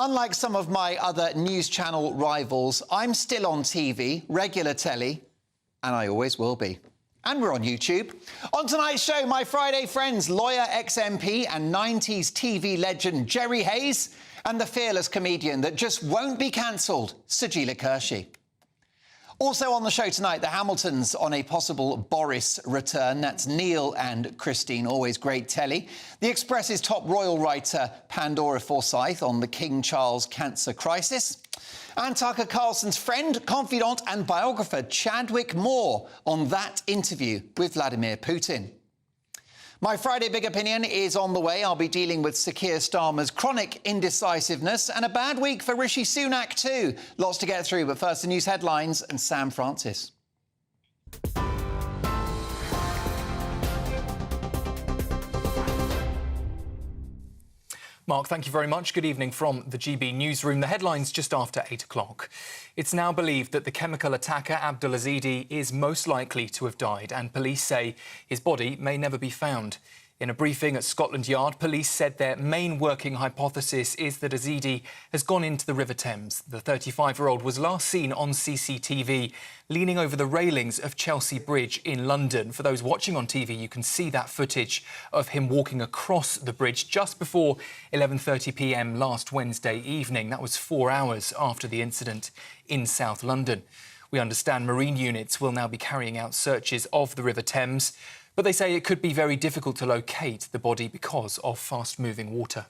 Unlike some of my other news channel rivals, I'm still on TV, regular telly, and I always will be. And we're on YouTube. On tonight's show, my Friday friends, lawyer, ex-MP and 90s TV legend Jerry Hayes, and the fearless comedian that just won't be cancelled, Sajeela Kershi. Also on the show tonight, the Hamiltons on a possible Boris return. That's Neil and Christine, always great telly. The Express's top royal writer, Pandora Forsyth, on the King Charles cancer crisis. And Tucker Carlson's friend, confidant and biographer, Chadwick Moore, on that interview with Vladimir Putin. My Friday Big Opinion is on the way. I'll be dealing with Sir Keir Starmer's chronic indecisiveness and a bad week for Rishi Sunak too. Lots to get through, but first the news headlines and Sam Francis. Mark, thank you very much. Good evening from the GB newsroom. The headlines just after 8 o'clock. It's now believed that the chemical attacker Abdulazidi is most likely to have died, and police say his body may never be found. In a briefing at Scotland Yard, police said their main working hypothesis is that Azidi has gone into the River Thames. The 35-year-old was last seen on CCTV leaning over the railings of Chelsea Bridge in London. For those watching on TV, you can see that footage of him walking across the bridge just before 11:30 p.m. last Wednesday evening. That was 4 hours after the incident in South London. We understand marine units will now be carrying out searches of the River Thames, but they say it could be very difficult to locate the body because of fast-moving water.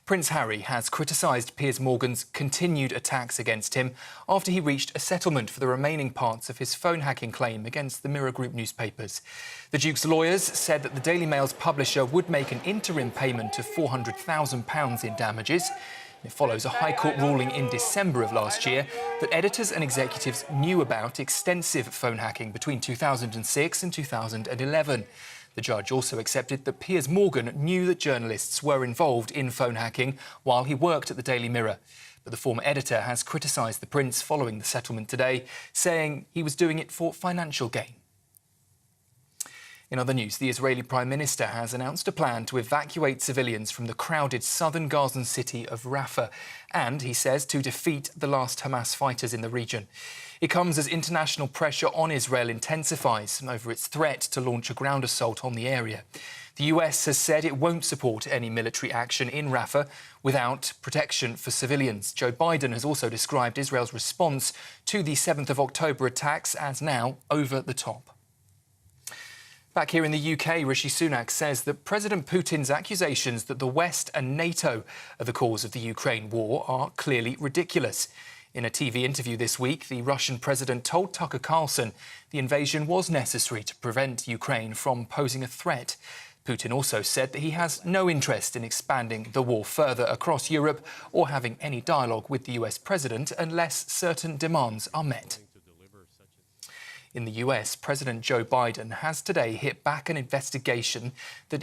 Prince Harry has criticised Piers Morgan's continued attacks against him after he reached a settlement for the remaining parts of his phone hacking claim against the Mirror Group newspapers. The Duke's lawyers said that the Daily Mail's publisher would make an interim payment of £400,000 in damages. It follows a High Court ruling in December of last year that editors and executives knew about extensive phone hacking between 2006 and 2011. The judge also accepted that Piers Morgan knew that journalists were involved in phone hacking while he worked at the Daily Mirror. But the former editor has criticised the Prince following the settlement today, saying he was doing it for financial gain. In other news, the Israeli Prime Minister has announced a plan to evacuate civilians from the crowded southern Gazan city of Rafah and, he says, to defeat the last Hamas fighters in the region. It comes as international pressure on Israel intensifies over its threat to launch a ground assault on the area. The US has said it won't support any military action in Rafah without protection for civilians. Joe Biden has also described Israel's response to the 7th of October attacks as now over the top. Back here in the UK, Rishi Sunak says that President Putin's accusations that the West and NATO are the cause of the Ukraine war are clearly ridiculous. In a TV interview this week, the Russian president told Tucker Carlson the invasion was necessary to prevent Ukraine from posing a threat. Putin also said that he has no interest in expanding the war further across Europe or having any dialogue with the US president unless certain demands are met. In the US, President Joe Biden has today hit back an investigation that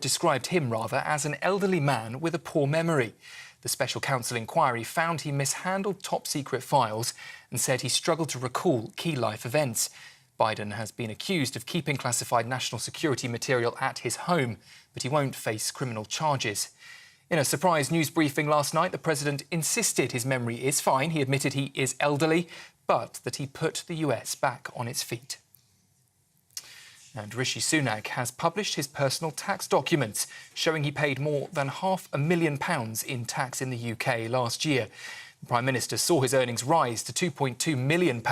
described him as an elderly man with a poor memory. The special counsel inquiry found he mishandled top-secret files and said he struggled to recall key life events. Biden has been accused of keeping classified national security material at his home, but he won't face criminal charges. In a surprise news briefing last night, the president insisted his memory is fine. He admitted he is elderly, but that he put the US back on its feet. And Rishi Sunak has published his personal tax documents, showing he paid more than £500,000 in tax in the UK last year. The Prime Minister saw his earnings rise to £2.2 million.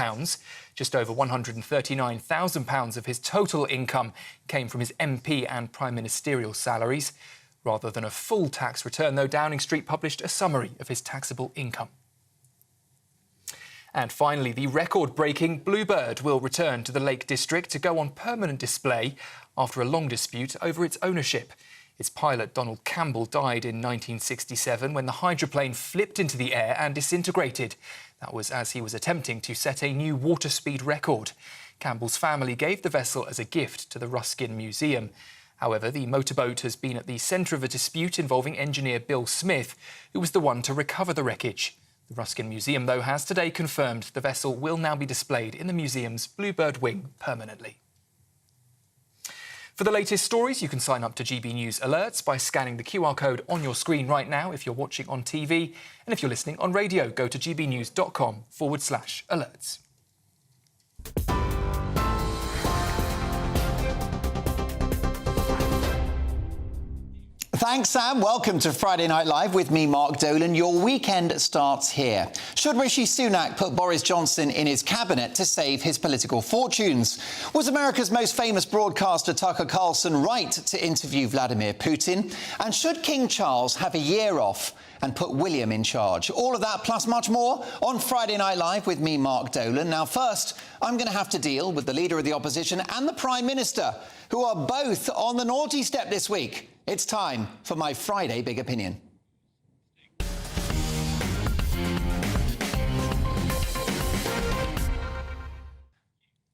Just over £139,000 of his total income came from his MP and Prime Ministerial salaries. Rather than a full tax return, though, Downing Street published a summary of his taxable income. And finally, the record-breaking Bluebird will return to the Lake District to go on permanent display after a long dispute over its ownership. Its pilot, Donald Campbell, died in 1967 when the hydroplane flipped into the air and disintegrated. That was as he was attempting to set a new water speed record. Campbell's family gave the vessel as a gift to the Ruskin Museum. However, the motorboat has been at the centre of a dispute involving engineer Bill Smith, who was the one to recover the wreckage. The Ruskin Museum, though, has today confirmed the vessel will now be displayed in the museum's Bluebird wing permanently. For the latest stories, you can sign up to GB News Alerts by scanning the QR code on your screen right now if you're watching on TV. And if you're listening on radio, go to gbnews.com/alerts. Thanks, Sam. Welcome to Friday Night Live with me, Mark Dolan. Your weekend starts here. Should Rishi Sunak put Boris Johnson in his cabinet to save his political fortunes? Was America's most famous broadcaster Tucker Carlson right to interview Vladimir Putin? And should King Charles have a year off and put William in charge? All of that plus much more on Friday Night Live with me, Mark Dolan. Now, first, I'm going to have to deal with the Leader of the Opposition and the Prime Minister, who are both on the naughty step this week. It's time for my Friday Big Opinion.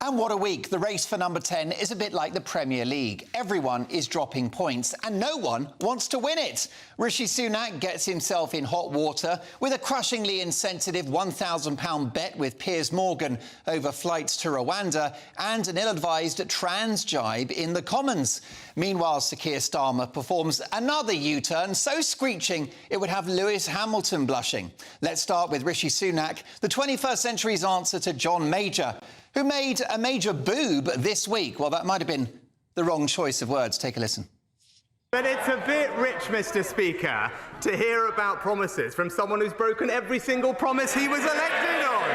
And what a week. The race for number 10 is a bit like the Premier League. Everyone is dropping points and no one wants to win it. Rishi Sunak gets himself in hot water with a crushingly insensitive £1,000 bet with Piers Morgan over flights to Rwanda and an ill-advised trans jibe in the Commons. Meanwhile, Sir Keir Starmer performs another U-turn so screeching it would have Lewis Hamilton blushing. Let's start with Rishi Sunak, the 21st century's answer to John Major, who made a major boob this week. Well, that might have been the wrong choice of words. Take a listen. But it's a bit rich, Mr. Speaker, to hear about promises from someone who's broken every single promise he was elected on.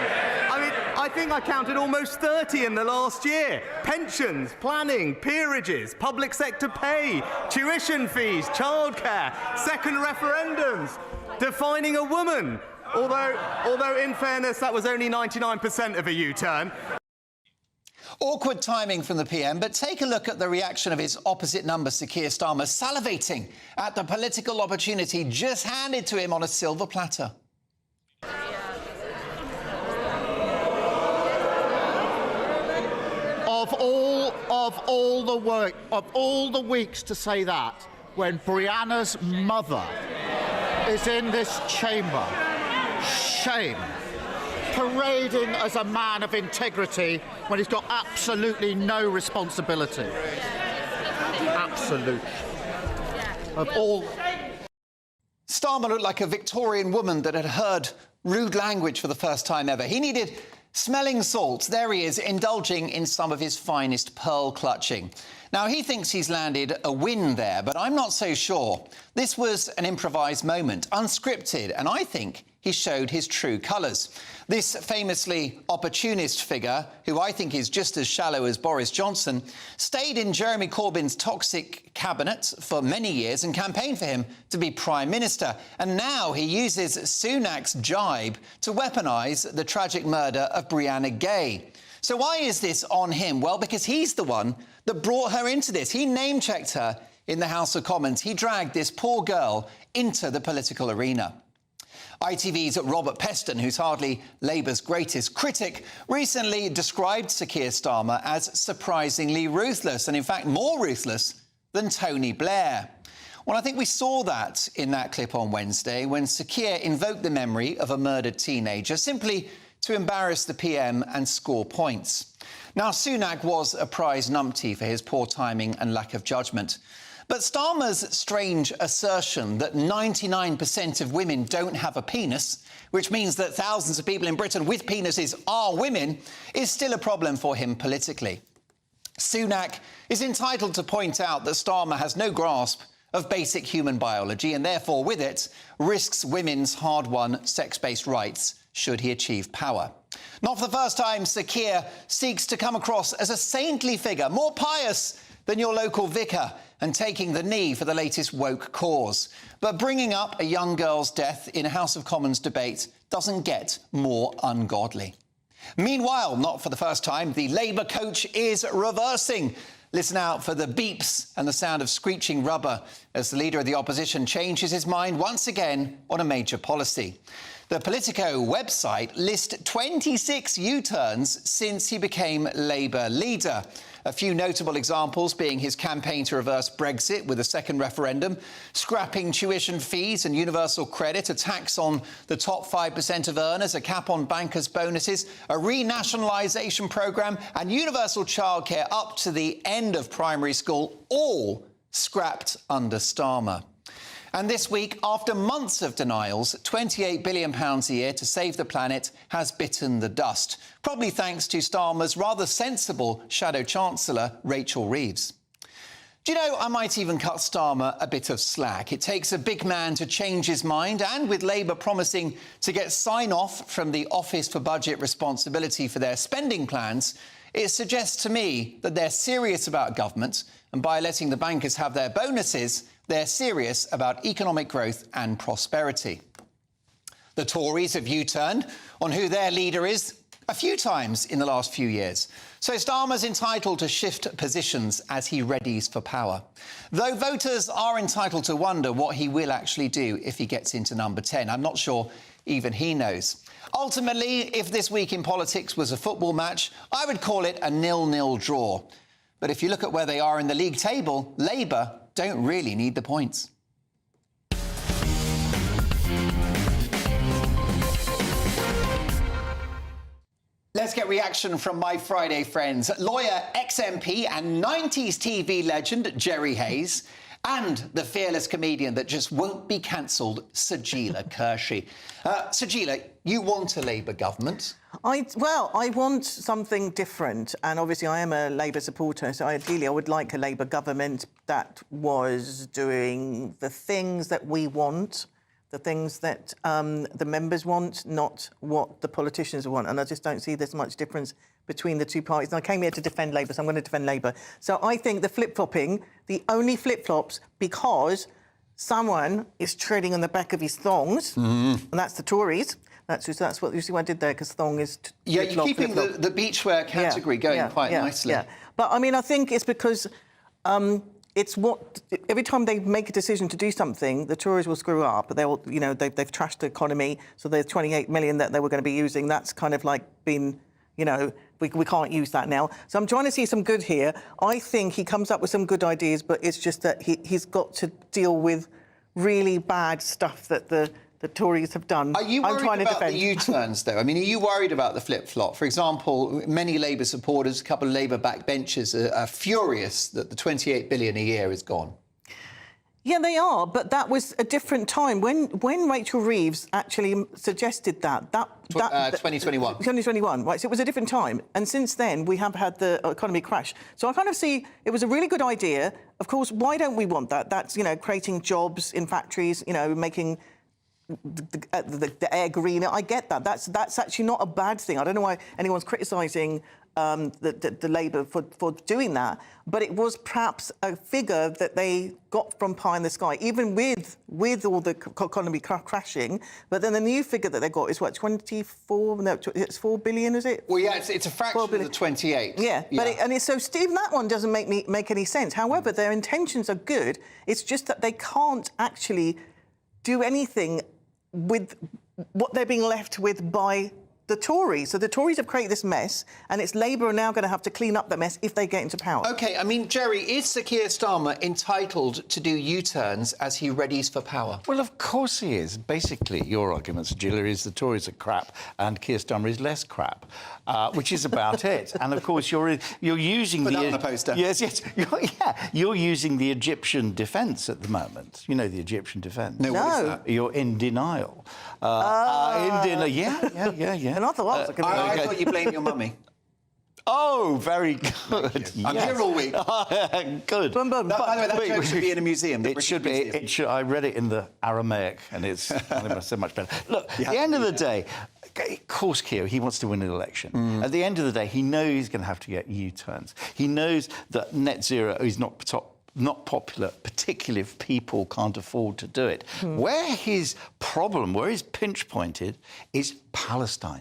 I mean, I think I counted almost 30 in the last year. Pensions, planning, peerages, public sector pay, tuition fees, childcare, second referendums, defining a woman. Although in fairness, that was only 99% of a U-turn. Awkward timing from the PM, but take a look at the reaction of his opposite number, Sir Keir Starmer, salivating at the political opportunity just handed to him on a silver platter. Of all the weeks to say that, when Brianna's mother is in this chamber, shame. Parading as a man of integrity when he's got absolutely no responsibility. Absolute. Of all. Starmer looked like a Victorian woman that had heard rude language for the first time ever. He needed smelling salts. There he is, indulging in some of his finest pearl clutching. Now, he thinks he's landed a win there, but I'm not so sure. This was an improvised moment, unscripted, and I think he showed his true colours. This famously opportunist figure, who I think is just as shallow as Boris Johnson, stayed in Jeremy Corbyn's toxic cabinet for many years and campaigned for him to be Prime Minister. And now he uses Sunak's jibe to weaponise the tragic murder of Brianna Gay. So why is this on him? Well, because he's the one that brought her into this. He name-checked her in the House of Commons. He dragged this poor girl into the political arena. ITV's Robert Peston, who's hardly Labour's greatest critic, recently described Sir Keir Starmer as surprisingly ruthless, and in fact more ruthless than Tony Blair. Well, I think we saw that in that clip on Wednesday when Sir Keir invoked the memory of a murdered teenager simply to embarrass the PM and score points. Now, Sunak was a prize numpty for his poor timing and lack of judgment. But Starmer's strange assertion that 99% of women don't have a penis, which means that thousands of people in Britain with penises are women, is still a problem for him politically. Sunak is entitled to point out that Starmer has no grasp of basic human biology and therefore, with it, risks women's hard-won sex-based rights should he achieve power. Not for the first time, Sir Keir seeks to come across as a saintly figure, more pious than your local vicar, and taking the knee for the latest woke cause. But bringing up a young girl's death in a House of Commons debate doesn't get more ungodly. Meanwhile, not for the first time, the Labour coach is reversing. Listen out for the beeps and the sound of screeching rubber as the Leader of the Opposition changes his mind once again on a major policy. The Politico website lists 26 U-turns since he became Labour leader. A few notable examples being his campaign to reverse Brexit with a second referendum, scrapping tuition fees and universal credit, a tax on the top 5% of earners, a cap on bankers' bonuses, a renationalisation programme and universal childcare up to the end of primary school, all scrapped under Starmer. And this week, after months of denials, £28 billion a year to save the planet has bitten the dust, probably thanks to Starmer's rather sensible Shadow Chancellor, Rachel Reeves. Do you know, I might even cut Starmer a bit of slack. It takes a big man to change his mind, and with Labour promising to get sign-off from the Office for Budget Responsibility for their spending plans, it suggests to me that they're serious about government, and by letting the bankers have their bonuses, they're serious about economic growth and prosperity. The Tories have U-turned on who their leader is a few times in the last few years. So Starmer's entitled to shift positions as he readies for power. Though voters are entitled to wonder what he will actually do if he gets into number 10. I'm not sure even he knows. Ultimately, if this week in politics was a football match, I would call it a 0-0 draw. But if you look at where they are in the league table, Labour don't really need the points. Let's get reaction from my Friday friends. Lawyer, ex-MP and 90s TV legend Jerry Hayes, and the fearless comedian that just won't be cancelled, Sajeela Kershi. Sajeela, you want a Labour government? I want something different, and obviously I am a Labour supporter, so ideally I would like a Labour government that was doing the things that we want, the things that the members want, not what the politicians want. And I just don't see there's much difference between the two parties. And I came here to defend Labour, so I'm going to defend Labour. So I think the flip-flopping, the only flip-flops, because someone is treading on the back of his thongs, and that's the Tories. That's what you see what I did there, because thong is... Yeah, you're keeping the beachwear category going quite nicely. Yeah. But, I mean, I think it's because it's what... Every time they make a decision to do something, the Tories will screw up. They'll, you know, they've trashed the economy, so there's 28 million that they were going to be using. That's kind of like been, you know, we can't use that now. So I'm trying to see some good here. I think he comes up with some good ideas, but it's just that he's got to deal with really bad stuff that the Tories have done. Are you worried about the U-turns, though? I mean, are you worried about the flip-flop? For example, many Labour supporters, a couple of Labour backbenchers are furious that the 28 billion a year is gone. Yeah, they are, but that was a different time. When Rachel Reeves actually suggested that 2021. 2021, right, so it was a different time. And since then, we have had the economy crash. So I kind of see it was a really good idea. Of course, why don't we want that? That's, you know, creating jobs in factories, you know, making the air greener. I get that. That's actually not a bad thing. I don't know why anyone's criticising the Labour for doing that, but it was perhaps a figure that they got from pie in the sky, even with all the economy crashing. But then the new figure that they got is what, 24? No, it's 4 billion, is it? Well, yeah, it's a fraction of the 28. Yeah, but so Steve, that one doesn't make any sense. However, their intentions are good. It's just that they can't actually do anything with what they're being left with by the Tories. So the Tories have created this mess, and it's Labour are now going to have to clean up the mess if they get into power. OK, I mean, Jerry, is Sir Keir Starmer entitled to do U-turns as he readies for power? Well, of course he is. Basically, your argument, Sajeela, is the Tories are crap and Keir Starmer is less crap, which is about it. And, of course, you're using Put that on the poster. Yes. You're using the Egyptian defence at the moment. You know the Egyptian defence? No, what is that? You're in denial. Yeah. And I thought, I thought you blamed your mummy. Oh, very good. I'm here all week. Good. Boom, boom. By the way, that joke should be in a museum. It should be. I read it in the Aramaic, and it's so much better. Look, at the end of the day, of course, Keir, he wants to win an election. At the end of the day, he knows he's going to have to get U-turns. He knows that net zero is not popular, particularly if people can't afford to do it. Where his pinch pointed, is Palestine.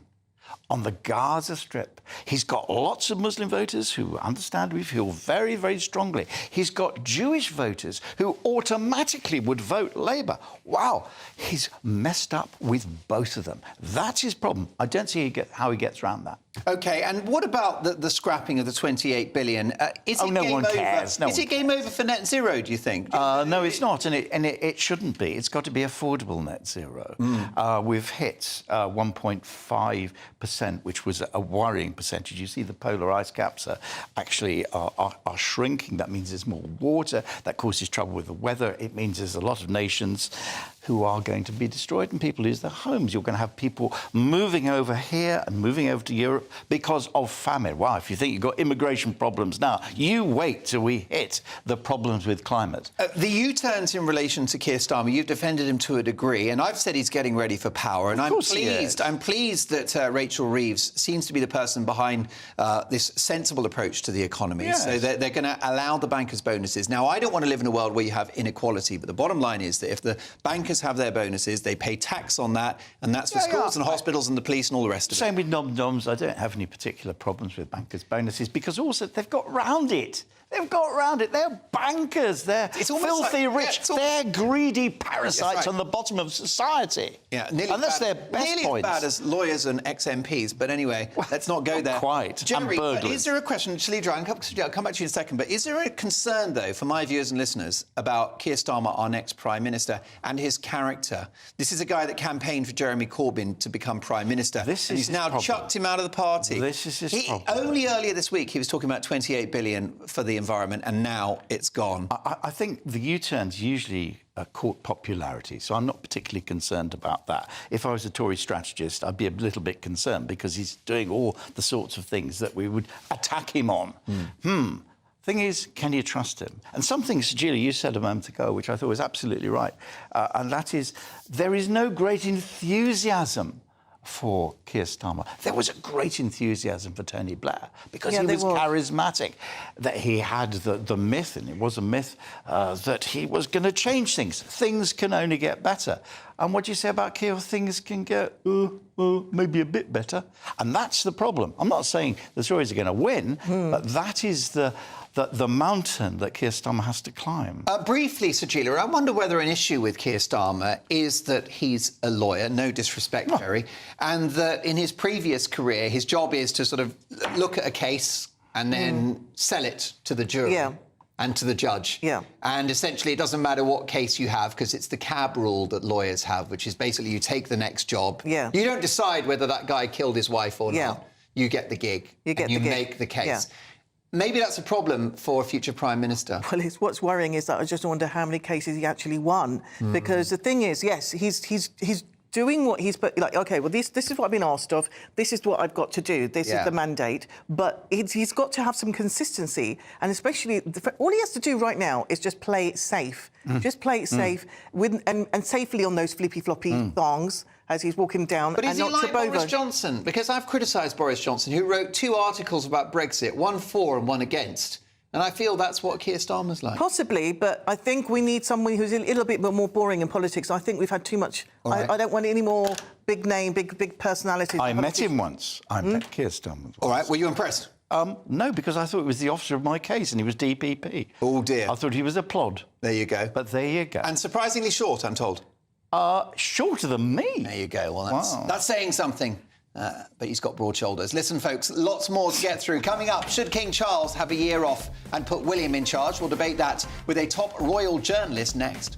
on the Gaza Strip. He's got lots of Muslim voters who understandably feel very, very strongly. He's got Jewish voters who automatically would vote Labour. Wow, he's messed up with both of them. That's his problem. I don't see how he gets around that. OK, and what about the scrapping of the 28 billion? Is it no one cares. Is it game over for net zero, do you think? No, it's not, and it shouldn't be. It's got to be affordable net zero. We've hit 1.5%, which was a worrying percentage. You see the polar ice caps are actually are shrinking. That means there's more water. That causes trouble with the weather. It means there's a lot of nations who are going to be destroyed and people lose their homes. You're going to have people moving over here and moving over to Europe because of famine. Wow, if you think you've got immigration problems now, you wait till we hit the problems with climate. The U-turns in relation to Keir Starmer, you've defended him to a degree, and I've said he's getting ready for power. And I'm pleased that Rachel Reeves seems to be the person behind this sensible approach to the economy. Yes. So they're going to allow the bankers' bonuses. Now, I don't want to live in a world where you have inequality, but the bottom line is that if the bankers have their bonuses, they pay tax on that, and that's for schools and hospitals and the police and all the rest of it. Same with nom-noms. I don't have any particular problems with bankers' bonuses because also they've got round it. They've got around it. They're bankers. They're filthy rich. They're greedy parasites on the bottom of society. Yeah, and that's their best nearly points. as bad as lawyers and ex-MPs. But anyway, let's not go there. Quite. Jerry, and burglars. is there a question, Shalidra, I'll come back to you in a second, but is there a concern, though, for my viewers and listeners about Keir Starmer, our next Prime Minister, and his character? This is a guy that campaigned for Jeremy Corbyn to become Prime Minister. He's now chucked him out of the party. This is his problem. Only earlier this week, he was talking about 28 billion for the environment, and now it's gone. I think the U-turns usually court popularity, so I'm not particularly concerned about that. If I was a Tory strategist, I'd be a little bit concerned because he's doing all the sorts of things that we would attack him on. Thing is, can you trust him? And something, Julie, you said a moment ago, which I thought was absolutely right, and that is, there is no great enthusiasm for Keir Starmer. There was a great enthusiasm for Tony Blair because he was charismatic, that he had the myth, and it was a myth, that he was going to change things. Things can only get better. And what do you say about Keir? Things can get maybe a bit better. And that's the problem. I'm not saying the Tories are going to win, but that is the mountain that Keir Starmer has to climb. Briefly, Sajila, I wonder whether an issue with Keir Starmer is that he's a lawyer, no disrespect, Jerry, and that in his previous career, his job is to sort of look at a case and then sell it to the jury. And to the judge. And essentially, it doesn't matter what case you have because it's the cab rule that lawyers have, which is basically you take the next job. You don't decide whether that guy killed his wife or not. You get the gig. You make the case. Maybe that's a problem for a future Prime Minister. Well, what's worrying is that I just wonder how many cases he actually won. Because the thing is, yes, he's doing what he's... Like, OK, well, this is what I've been asked of. This is what I've got to do. This is the mandate. But he's got to have some consistency. And especially, all he has to do right now is just play it safe. Just play it safe and safely on those flippy-floppy thongs as he's walking down. But is he like Boris Johnson? Because I've criticised Boris Johnson, who wrote 2 articles about Brexit, one for and one against. And I feel that's what Keir Starmer's like. Possibly, but I think we need someone who's a little bit more boring in politics. I think we've had too much. I don't want any more big name, big personalities. I met him once. I met Keir Starmer once. All right, were you impressed? No, because I thought it was the officer of my case and he was DPP. Oh, dear. I thought he was a plod. There you go. But there you go. And surprisingly short, I'm told. Shorter than me. There you go. Well, that's saying something. But he's got broad shoulders. Listen, folks, lots more to get through. Coming up, should King Charles have a year off and put William in charge? We'll debate that with a top royal journalist next.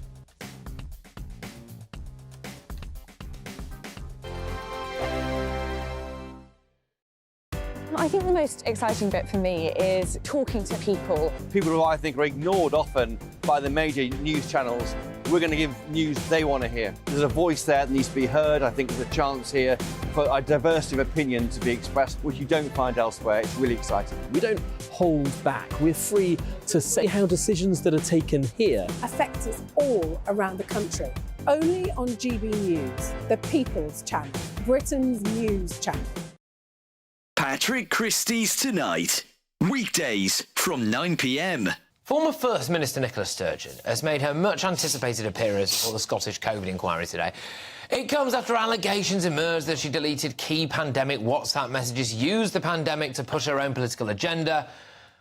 I think the most exciting bit for me is talking to people. People who I think are ignored often by the major news channels. We're going to give news they want to hear. There's a voice there that needs to be heard. I think there's a chance here for a diversity of opinion to be expressed, which you don't find elsewhere. It's really exciting. We don't hold back. We're free to say how decisions that are taken here affect us all around the country. Only on GBNews, the People's Channel, Britain's news channel. Patrick Christie's Tonight, weekdays from 9 p.m. Former First Minister Nicola Sturgeon has made her much-anticipated appearance before the Scottish COVID inquiry today. It comes after allegations emerged that she deleted key pandemic WhatsApp messages, used the pandemic to push her own political agenda.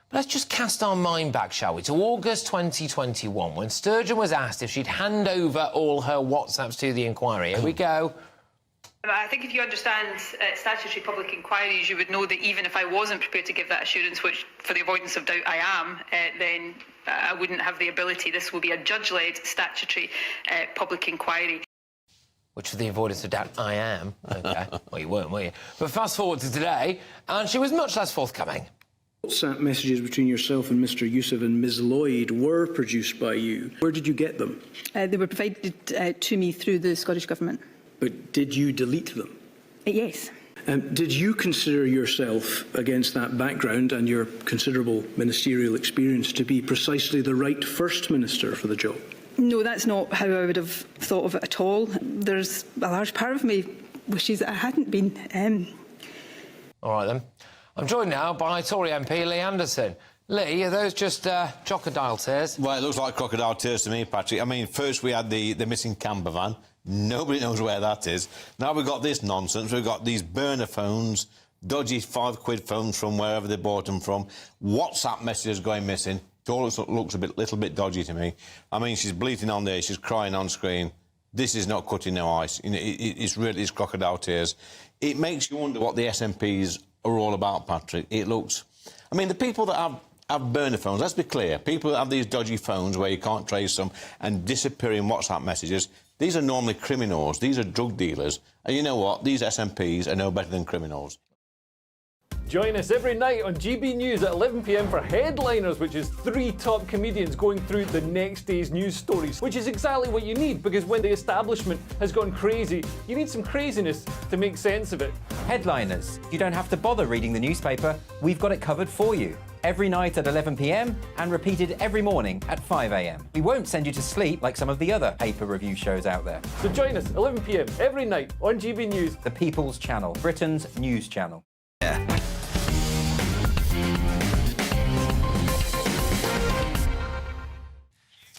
But let's just cast our mind back, shall we, to August 2021, when Sturgeon was asked if she'd hand over all her WhatsApps to the inquiry. Here we go. I think if you understand statutory public inquiries, you would know that even if I wasn't prepared to give that assurance, which for the avoidance of doubt I am, then I wouldn't have the ability. This will be a judge-led statutory public inquiry. Which, for the avoidance of doubt, I am. OK. Well, you weren't, were you? But fast forward to today, and she was much less forthcoming. WhatsApp messages between yourself and Mr Yusuf and Ms Lloyd were produced by you. Where did you get them? They were provided to me through the Scottish Government. But did you delete them? Yes. Did you consider yourself, against that background and your considerable ministerial experience, to be precisely the right First Minister for the job? No, that's not how I would have thought of it at all. There's a large part of me wishes that I hadn't been. All right, then. I'm joined now by Tory MP Lee Anderson. Lee, are those just crocodile tears? Well, it looks like crocodile tears to me, Patrick. I mean, first we had the missing camper van. Nobody knows where that is. Now we've got this nonsense. We've got these burner phones, dodgy £5 phones from wherever they bought them from, WhatsApp messages going missing. It all looks a little bit dodgy to me. I mean, she's bleating on there, she's crying on screen. This is not cutting no ice. You know, it's crocodile tears. It makes you wonder what the SNPs are all about, Patrick. It looks... I mean, the people that have burner phones, let's be clear, people that have these dodgy phones where you can't trace them and disappearing WhatsApp messages, these are normally criminals, these are drug dealers. And you know what? These SNPs are no better than criminals. Join us every night on GB News at 11 p.m. for Headliners, which is 3 top comedians going through the next day's news stories, which is exactly what you need, because when the establishment has gone crazy, you need some craziness to make sense of it. Headliners. You don't have to bother reading the newspaper. We've got it covered for you. Every night at 11 p.m. and repeated every morning at 5 a.m. We won't send you to sleep like some of the other paper review shows out there. So join us 11 p.m. every night on GB News. The People's Channel, Britain's news channel.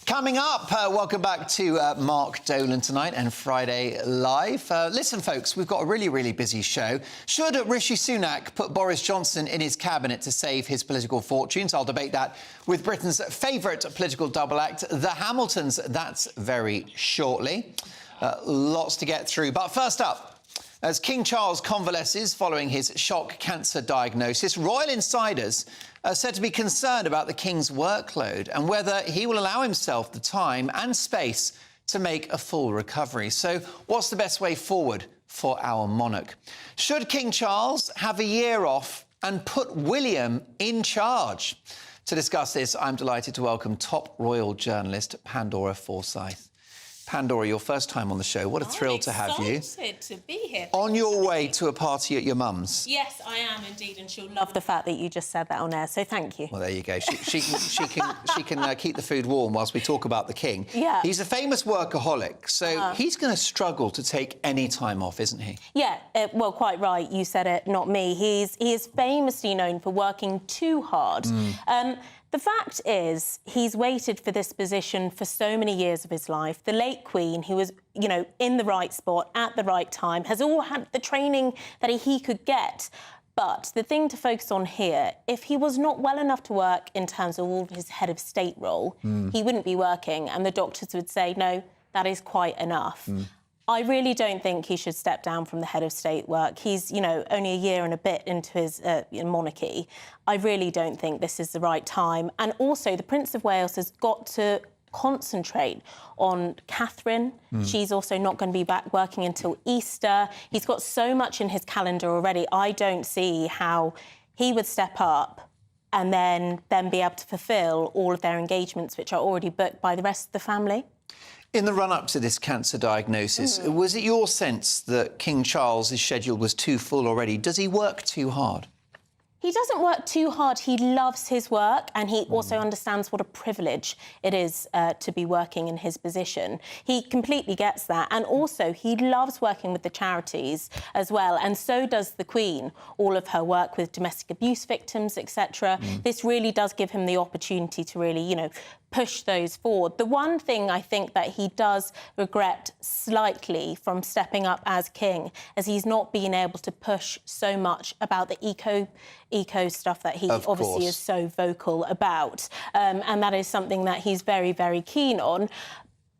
Coming up, welcome back to Mark Dolan tonight and Friday Live. Listen, folks, we've got a really, really busy show. Should Rishi Sunak put Boris Johnson in his cabinet to save his political fortunes? I'll debate that with Britain's favourite political double act, the Hamiltons. That's very shortly. Lots to get through. But first up, as King Charles convalesces following his shock cancer diagnosis, royal insiders are said to be concerned about the King's workload and whether he will allow himself the time and space to make a full recovery. So what's the best way forward for our monarch? Should King Charles have a year off and put William in charge? To discuss this, I'm delighted to welcome top royal journalist Pandora Forsyth. Pandora, your first time on the show. What a thrill to have you. Excited to be here. On your way to a party at your mum's. Yes, I am indeed, and she'll love the fact that you just said that on air, so thank you. Well, there you go. She can keep the food warm whilst we talk about the King. Yeah. He's a famous workaholic, so he's going to struggle to take any time off, isn't he? Yeah, well, quite right. You said it, not me. He is famously known for working too hard. The fact is, he's waited for this position for so many years of his life. The late Queen, who was, you know, in the right spot at the right time, has all had the training that he could get. But the thing to focus on here, if he was not well enough to work in terms of all of his head of state role, he wouldn't be working, and the doctors would say, no, that is quite enough. I really don't think he should step down from the head of state work. He's, you know, only a year and a bit into his monarchy. I really don't think this is the right time. And also, the Prince of Wales has got to concentrate on Catherine. She's also not going to be back working until Easter. He's got so much in his calendar already. I don't see how he would step up and then be able to fulfil all of their engagements, which are already booked by the rest of the family. In the run-up to this cancer diagnosis, was it your sense that King Charles' schedule was too full already? Does he work too hard? He doesn't work too hard. He loves his work, and he also understands what a privilege it is to be working in his position. He completely gets that. And also, he loves working with the charities as well, and so does the Queen. All of her work with domestic abuse victims, etc. This really does give him the opportunity to really, you know, push those forward. The one thing I think that he does regret slightly from stepping up as king is he's not been able to push so much about the eco stuff that he obviously is so vocal about. And that is something that he's very, very keen on.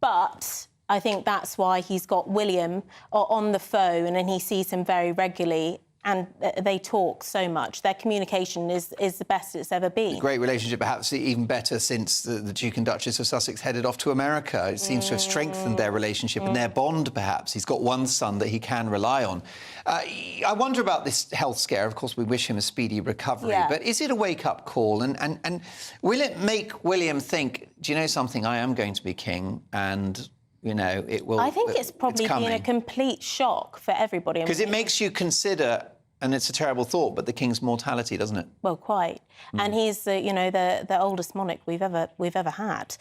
But I think that's why he's got William on the phone and he sees him very regularly. And they talk so much. Their communication is the best it's ever been. A great relationship, perhaps even better since the Duke and Duchess of Sussex headed off to America. It seems to have strengthened their relationship and their bond, perhaps. He's got one son that he can rely on. I wonder about this health scare. Of course, we wish him a speedy recovery. Yeah. But is it a wake-up call? And will it make William think, do you know something, I am going to be king and... You know, it will... I think it's probably been a complete shock for everybody. Because it makes you consider, and it's a terrible thought, but the king's mortality, doesn't it? Well, quite. And he's the oldest monarch we've ever had.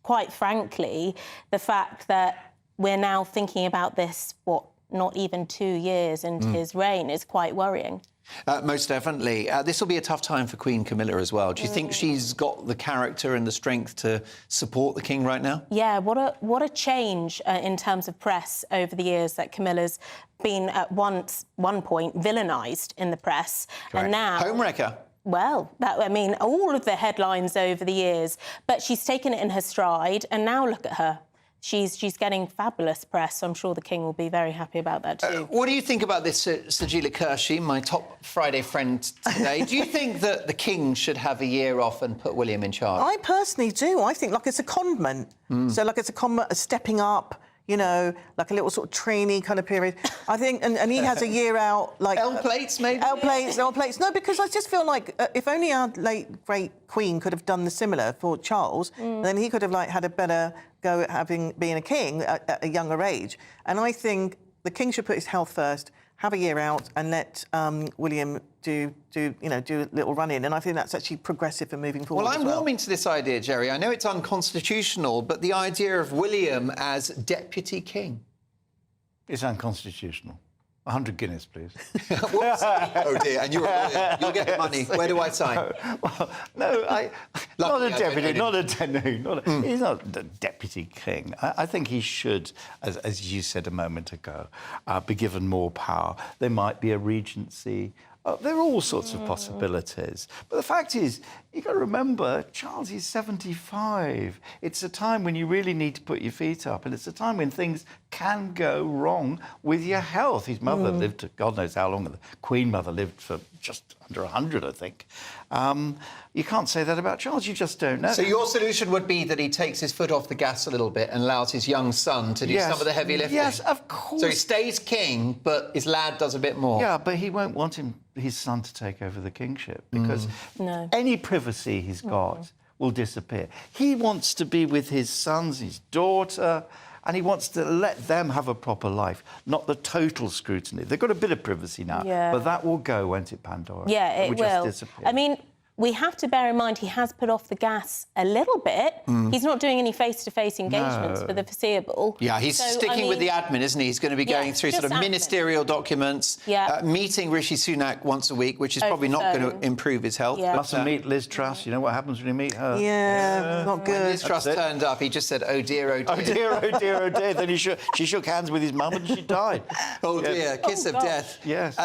Quite frankly, the fact that we're now thinking about this, not even 2 years into his reign, is quite worrying. Most definitely. This will be a tough time for Queen Camilla as well. Do you think she's got the character and the strength to support the king right now? Yeah, what a change in terms of press over the years that Camilla's been at one point villainised in the press. Correct. And now... Homewrecker. Well, all of the headlines over the years, but she's taken it in her stride, and now look at her. She's getting fabulous press, so I'm sure the king will be very happy about that too. What do you think about this, Sajila Kershi, my top Friday friend today? Do you think that the king should have a year off and put William in charge? I personally do. I think it's a condiment. So it's a condiment, a stepping up, like a little sort of trainee kind of period. I think, and he has a year out, like... L plates, maybe? L plates. No, because I just feel like if only our late, great Queen could have done the similar for Charles, then he could have, had a better go at being a king at a younger age. And I think the king should put his health first, have a year out, and let William do a little run-in. And I think that's actually progressive and moving forward. Well, I'm warming to this idea, Jerry. I know it's unconstitutional, but the idea of William as deputy king. It's unconstitutional. 100 guineas, please. Oh, dear, and you're a lawyer. You'll get the money. Where do I sign? Not a deputy, he's not the deputy king. I think he should, as you said a moment ago, be given more power. There might be a regency. There are all sorts of possibilities. But the fact is, you've got to remember, Charles is 75. It's a time when you really need to put your feet up, and it's a time when things can go wrong with your health. His mother lived, God knows how long, the Queen Mother lived for just under 100, I think. You can't say that about Charles, you just don't know. So your solution would be that he takes his foot off the gas a little bit and allows his young son to do some of the heavy lifting? Yes, of course. So he stays king, but his lad does a bit more? Yeah, but he won't want his son to take over the kingship because any privacy he's got will disappear. He wants to be with his sons, his daughter, and he wants to let them have a proper life, not the total scrutiny. They've got a bit of privacy now, but that will go, won't it, Pandora? Yeah, it will. Just disappear. I mean, we have to bear in mind he has put off the gas a little bit. He's not doing any face-to-face engagements for the foreseeable. Yeah, he's sticking with the admin, isn't he? He's going to be going through sort of ministerial documents, meeting Rishi Sunak once a week, which is probably not going to improve his health. Mustn't meet Liz Truss. You know what happens when you meet her? Not good. When Liz Truss turned up, he just said, oh dear, oh dear. Oh dear, oh dear, oh dear. Then she shook hands with his mum and she died. Oh dear, kiss of death. Yes.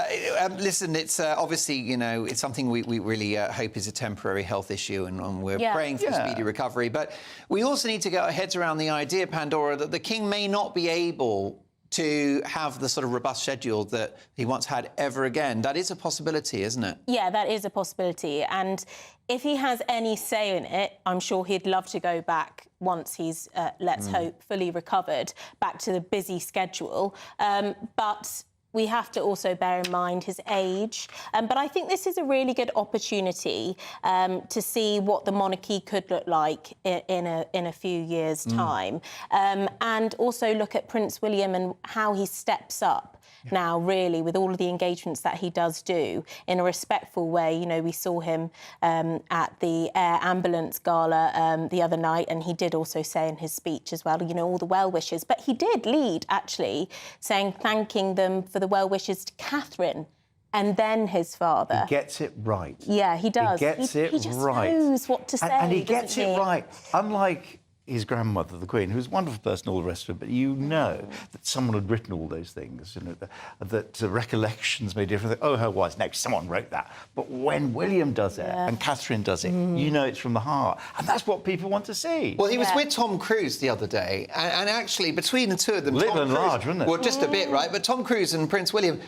Listen, it's obviously, it's something we really hope is a temporary health issue, and we're praying for a speedy recovery. But we also need to get our heads around the idea, Pandora, that the king may not be able to have the sort of robust schedule that he once had ever again. That is a possibility, isn't it? Yeah, that is a possibility. And if he has any say in it, I'm sure he'd love to go back once he's, let's hope, fully recovered, back to the busy schedule. But we have to also bear in mind his age. But I think this is a really good opportunity to see what the monarchy could look like in a few years' time. And also look at Prince William and how he steps up now, really, with all of the engagements that he does do in a respectful way. We saw him at the Air Ambulance Gala the other night, and he did also say in his speech as well, all the well wishes. But he did lead, actually, thanking them for the well wishes to Catherine and then his father. He gets it right. Yeah, he does. He gets it he just right. knows what to say. And he doesn't gets it right. Unlike his grandmother, the Queen, who's a wonderful person, all the rest of it, but you know that someone had written all those things, you know, that recollections may differ. Oh, her was. No, someone wrote that. But when William does it and Catherine does it, you know it's from the heart. And that's what people want to see. Well, he was with Tom Cruise the other day, and actually, between the two of them... Little Tom and Cruise, large, wasn't it? Well, just a bit, right? But Tom Cruise and Prince William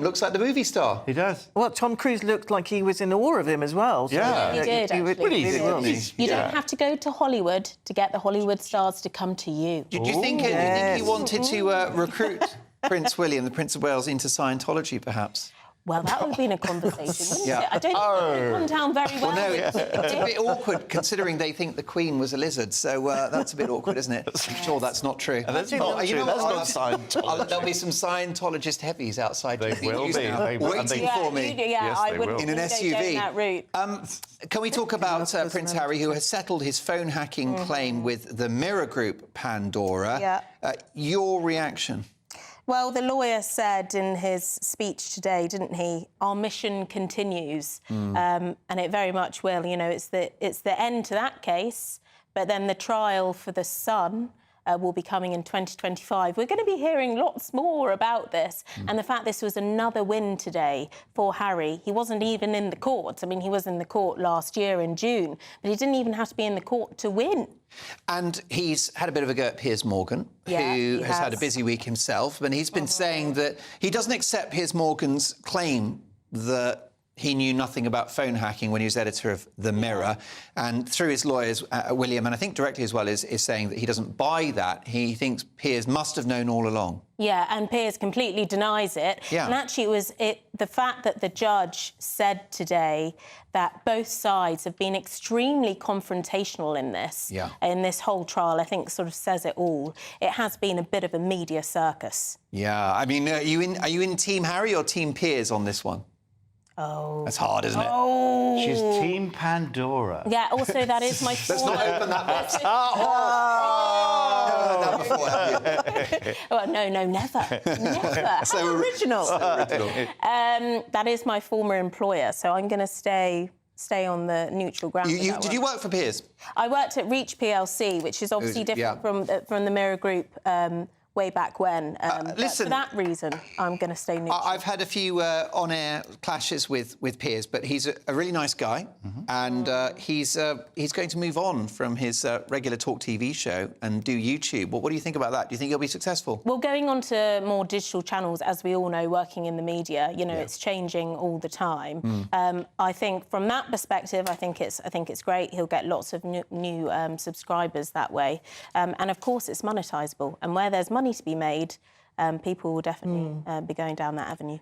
looks like the movie star. He does. Well, Tom Cruise looked like he was in awe of him as well. So Yeah. He did, actually. You don't have to go to Hollywood to get the Hollywood stars to come to you. Do you think he wanted to recruit Prince William, the Prince of Wales, into Scientology, perhaps? Well, that would have been a conversation, wouldn't Yeah. it? I don't think it would have gone down very well. Well, no, it's a bit awkward considering they think the Queen was a lizard, so that's a bit awkward, isn't it? I'm sure that's not true. That's not true. That's not Scientology. There'll be some Scientologist heavies outside. They will be. Waiting for me. Yeah, I wouldn't in an go SUV. down that route. Can we talk about Prince Harry, who has settled his phone hacking claim with the Mirror Group, Pandora? Yeah. Your reaction? Well, the lawyer said in his speech today, didn't he, our mission continues, and it very much will. You know, it's the end to that case, but then the trial for the son will be coming in 2025. We're going to be hearing lots more about this, and the fact this was another win today for Harry. He wasn't even in the court. I mean, he was in the court last year in June, but he didn't even have to be in the court to win. And he's had a bit of a go at Piers Morgan, who has had a busy week himself, and he's been saying that he doesn't accept Piers Morgan's claim that he knew nothing about phone hacking when he was editor of The Mirror. And through his lawyers, William, and I think directly as well, is saying that he doesn't buy that. He thinks Piers must have known all along. Yeah, and Piers completely denies it. Yeah. And actually, it was the fact that the judge said today that both sides have been extremely confrontational in this whole trial, I think sort of says it all. It has been a bit of a media circus. Yeah, I mean, are you in Team Harry or Team Piers on this one? Oh. That's hard, isn't it? Oh. She's Team Pandora. Yeah, also, that is my Let's not open that box. Oh, no, never. Never. So original. original. That is my former employer, so I'm going to stay on the neutral ground. Did you work for Piers? I worked at Reach PLC, which is obviously different from the Mirror Group way back when. Listen, for that reason, I'm going to stay neutral. I've had a few on-air clashes with Piers, but he's a really nice guy, and he's going to move on from his regular Talk TV show and do YouTube. What do you think about that? Do you think he'll be successful? Well, going on to more digital channels, as we all know, working in the media, you know, it's changing all the time. I think from that perspective, I think it's great. He'll get lots of new subscribers that way, and of course, it's monetisable. And where there's money to be made, people will definitely be going down that avenue.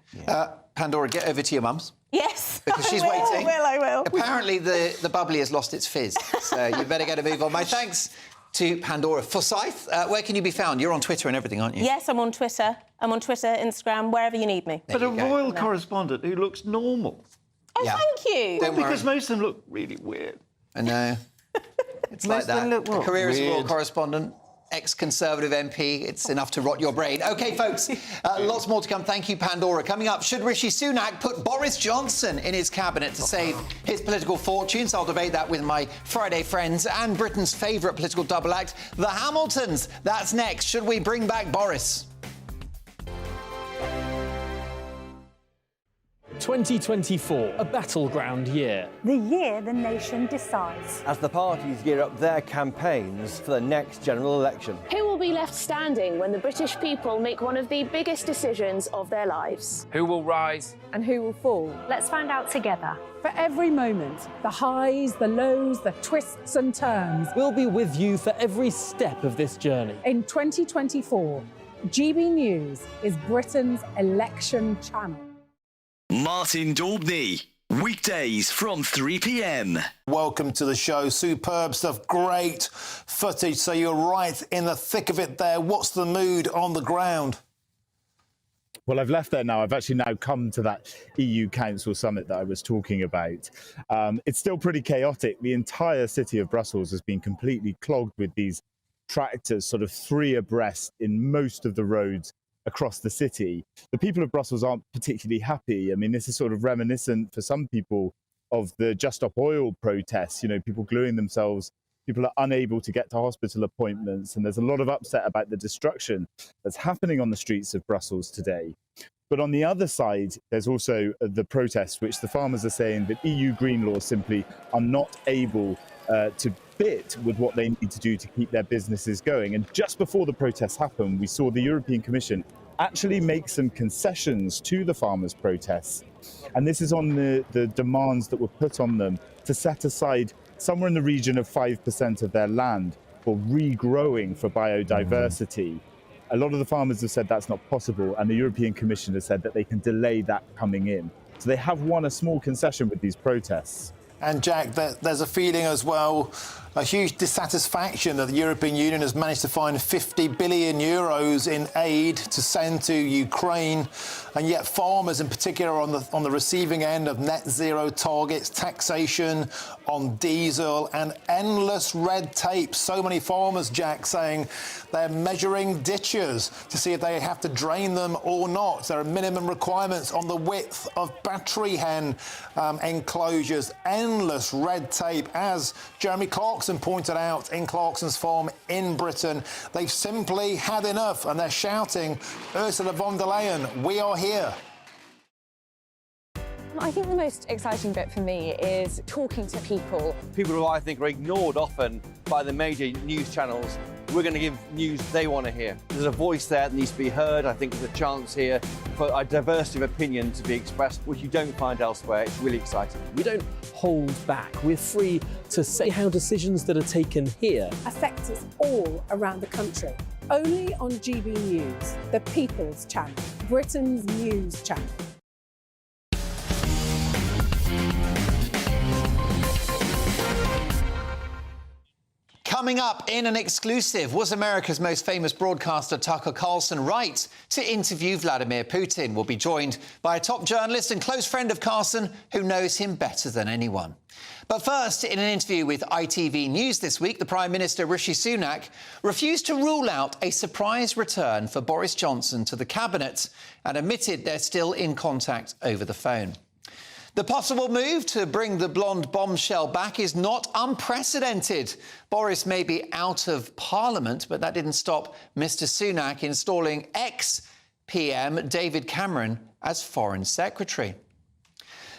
Pandora, get over to your mum's. Yes, because she's waiting. I will. Apparently, the bubbly has lost its fizz, so you better get a move on. My thanks to Pandora. Forsyth, where can you be found? You're on Twitter and everything, aren't you? Yes, I'm on Twitter. Instagram, wherever you need me. But a royal correspondent who looks normal. Oh, thank you. Well, because most of them look really weird. I know. It's like that. A career as a royal correspondent, ex-Conservative MP, it's enough to rot your brain. OK, folks, lots more to come. Thank you, Pandora. Coming up, should Rishi Sunak put Boris Johnson in his cabinet to save his political fortunes? I'll debate that with my Friday friends and Britain's favourite political double act, the Hamiltons. That's next. Should we bring back Boris? 2024, a battleground year. The year the nation decides. As the parties gear up their campaigns for the next general election. Who will be left standing when the British people make one of the biggest decisions of their lives? Who will rise? And who will fall? Let's find out together. For every moment, the highs, the lows, the twists and turns. We'll be with you for every step of this journey. In 2024, GB News is Britain's election channel. Martin Daubney, weekdays from 3 p.m. Welcome to the show. Superb stuff, great footage. So you're right in the thick of it there. What's the mood on the ground? Well, I've left there now. I've actually now come to that EU Council summit that I was talking about. It's still pretty chaotic. The entire city of Brussels has been completely clogged with these tractors, sort of three abreast in most of the roads across the city. The people of Brussels aren't particularly happy. I mean, this is sort of reminiscent for some people of the Just Stop Oil protests, you know, people gluing themselves. People are unable to get to hospital appointments, and there's a lot of upset about the destruction that's happening on the streets of Brussels today. But on the other side, there's also the protests, which the farmers are saying that EU green laws simply are not able to fit with what they need to do to keep their businesses going. And just before the protests happened, we saw the European Commission actually make some concessions to the farmers' protests. And this is on the demands that were put on them to set aside somewhere in the region of 5% of their land for regrowing for biodiversity. A lot of the farmers have said that's not possible, and the European Commission has said that they can delay that coming in. So they have won a small concession with these protests. And Jack, there's a feeling as well, a huge dissatisfaction that the European Union has managed to find 50 billion euros in aid to send to Ukraine, and yet farmers in particular are on the receiving end of net zero targets, taxation on diesel and endless red tape. So many farmers, Jack, saying they're measuring ditches to see if they have to drain them or not. There are minimum requirements on the width of battery hen enclosures, endless red tape. As Jeremy Clarkson pointed out in Clarkson's farm in Britain, they've simply had enough, and they're shouting, Ursula von der Leyen, we are here. I think the most exciting bit for me is talking to people. People who I think are ignored often by the major news channels. We're going to give news they want to hear. There's a voice there that needs to be heard. I think there's a chance here for a diversity of opinion to be expressed, which you don't find elsewhere. It's really exciting. We don't hold back. We're free to say how decisions that are taken here affect us all around the country. Only on GB News, the People's Channel, Britain's news channel. Coming up in an exclusive, was America's most famous broadcaster Tucker Carlson right to interview Vladimir Putin? We'll be joined by a top journalist and close friend of Carlson who knows him better than anyone. But first, in an interview with ITV News this week, the Prime Minister Rishi Sunak refused to rule out a surprise return for Boris Johnson to the cabinet and admitted they're still in contact over the phone. The possible move to bring the blonde bombshell back is not unprecedented. Boris may be out of Parliament, but that didn't stop Mr Sunak installing ex-PM David Cameron as Foreign Secretary.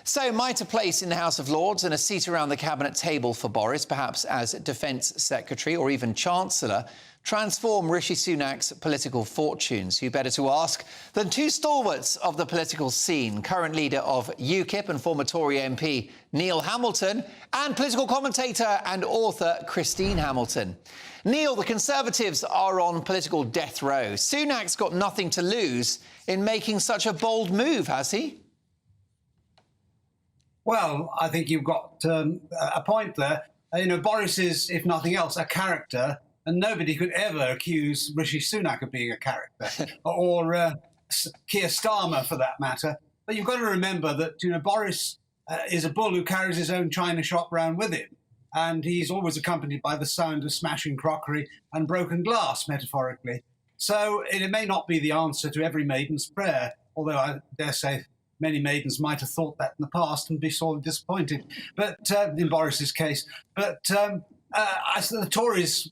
So might a place in the House of Lords and a seat around the cabinet table for Boris, perhaps as Defence Secretary or even Chancellor, transform Rishi Sunak's political fortunes? Who better to ask than two stalwarts of the political scene, current leader of UKIP and former Tory MP Neil Hamilton, and political commentator and author Christine Hamilton. Neil, the Conservatives are on political death row. Sunak's got nothing to lose in making such a bold move, has he? Well, I think you've got a point there. You know, Boris is, if nothing else, a character, and nobody could ever accuse Rishi Sunak of being a character, or Keir Starmer for that matter. But you've got to remember that, you know, Boris is a bull who carries his own china shop round with him, and he's always accompanied by the sound of smashing crockery and broken glass, metaphorically. So it may not be the answer to every maiden's prayer, although I dare say many maidens might have thought that in the past and be sorely disappointed, but in Boris's case. But the Tories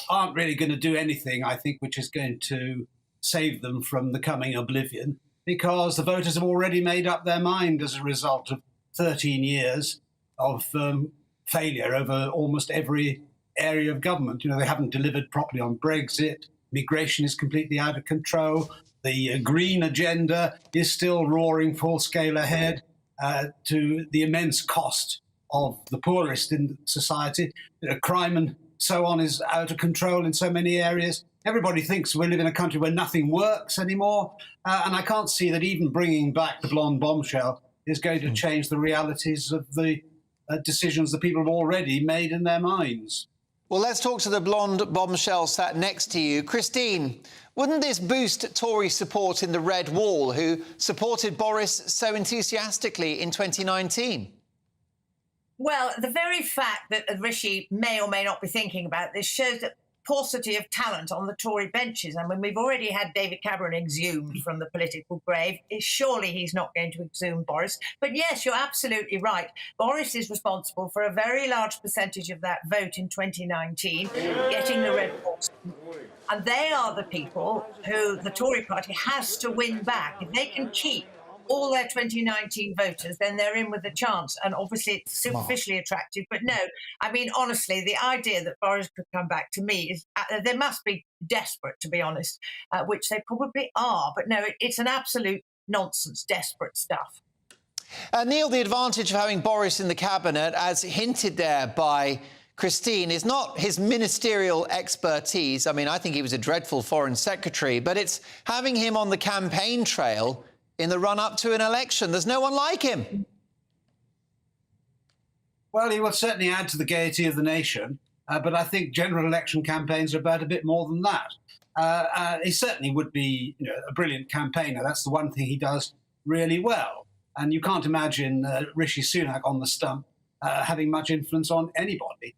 aren't really going to do anything, I think, which is going to save them from the coming oblivion, because the voters have already made up their mind as a result of 13 years of failure over almost every area of government. You know, they haven't delivered properly on Brexit. Migration is completely out of control. The green agenda is still roaring full scale ahead to the immense cost of the poorest in society. You know, crime and so on is out of control in so many areas. Everybody thinks we live in a country where nothing works anymore. And I can't see that even bringing back the blonde bombshell is going to change the realities of the decisions that people have already made in their minds. Well, let's talk to the blonde bombshell sat next to you. Christine, wouldn't this boost Tory support in the Red Wall, who supported Boris so enthusiastically in 2019? Well, the very fact that Rishi may or may not be thinking about this shows that paucity of talent on the Tory benches. I mean, we've already had David Cameron exhumed from the political grave. Surely he's not going to exhume Boris. But yes, you're absolutely right. Boris is responsible for a very large percentage of that vote in 2019, getting the red box. And they are the people who the Tory party has to win back. If they can keep all their 2019 voters, then they're in with a chance. And obviously it's superficially attractive. But no, I mean, honestly, the idea that Boris could come back, to me, is they must be desperate, to be honest, which they probably are. But no, it's an absolute nonsense, desperate stuff. Neil, the advantage of having Boris in the cabinet, as hinted there by Christine, is not his ministerial expertise. I mean, I think he was a dreadful foreign secretary, but it's having him on the campaign trail in the run-up to an election. There's no one like him. Well, he will certainly add to the gaiety of the nation, but I think general election campaigns are about a bit more than that. He certainly would be, a brilliant campaigner. That's the one thing he does really well. And you can't imagine Rishi Sunak on the stump having much influence on anybody.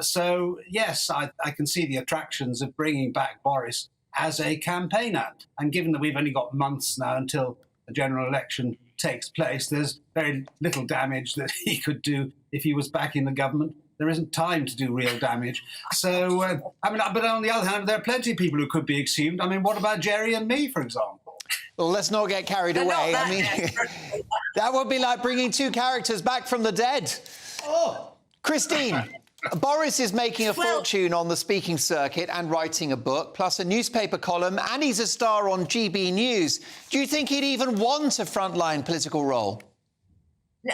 So, yes, I can see the attractions of bringing back Boris as a campaigner. And given that we've only got months now until the general election takes place, there's very little damage that he could do if he was back in the government. There isn't time to do real damage. So, but on the other hand, there are plenty of people who could be exhumed. I mean, what about Jerry and me, for example? Well, let's not get carried away. I mean, that would be like bringing two characters back from the dead. Oh, Christine. Boris is making a fortune on the speaking circuit and writing a book, plus a newspaper column, and he's a star on GB News. Do you think he'd even want a frontline political role?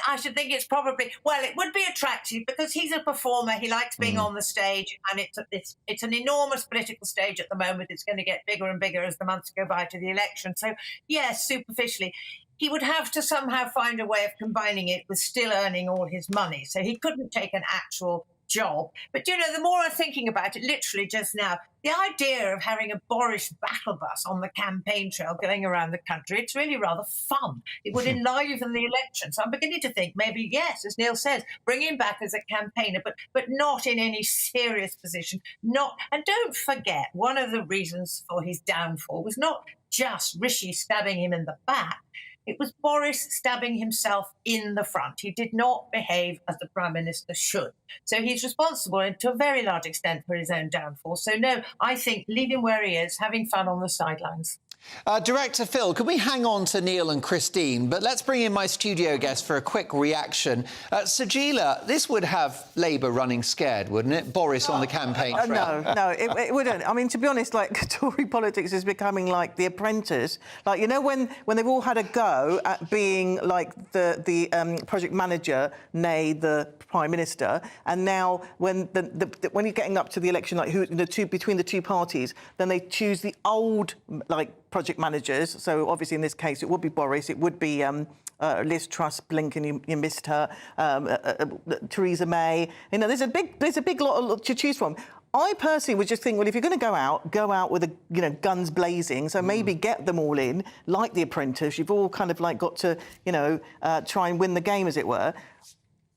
I should think it's probably, well, it would be attractive because he's a performer. He likes being on the stage, and it's an enormous political stage at the moment. It's going to get bigger and bigger as the months go by to the election. So, yes, superficially, he would have to somehow find a way of combining it with still earning all his money. So he couldn't take an actual job. But, the more I'm thinking about it, literally just now, the idea of having a Boris battle bus on the campaign trail going around the country, it's really rather fun. It would enliven the election. So I'm beginning to think maybe, yes, as Neil says, bring him back as a campaigner, but not in any serious position. And don't forget, one of the reasons for his downfall was not just Rishi stabbing him in the back. It was Boris stabbing himself in the front. He did not behave as the Prime Minister should. So he's responsible to a very large extent for his own downfall. So no, I think leave him where he is, having fun on the sidelines. Director Phil, could we hang on to Neil and Christine? But let's bring in my studio guest for a quick reaction. Sajila, this would have Labour running scared, wouldn't it? Boris on the campaign trail. No, it wouldn't. I mean, to be honest, Tory politics is becoming like The Apprentice. When they've all had a go at being like the project manager, nay, the Prime Minister, and now when you're getting up to the election, between the two parties, then they choose the old, project managers. So obviously in this case it would be Boris, it would be Liz Truss, Blinken, you missed her, Theresa May. There's a big lot to choose from. I personally would just think, well, if you're going to go out with guns blazing. So maybe get them all in, like The Apprentice. You've all kind of got to try and win the game, as it were.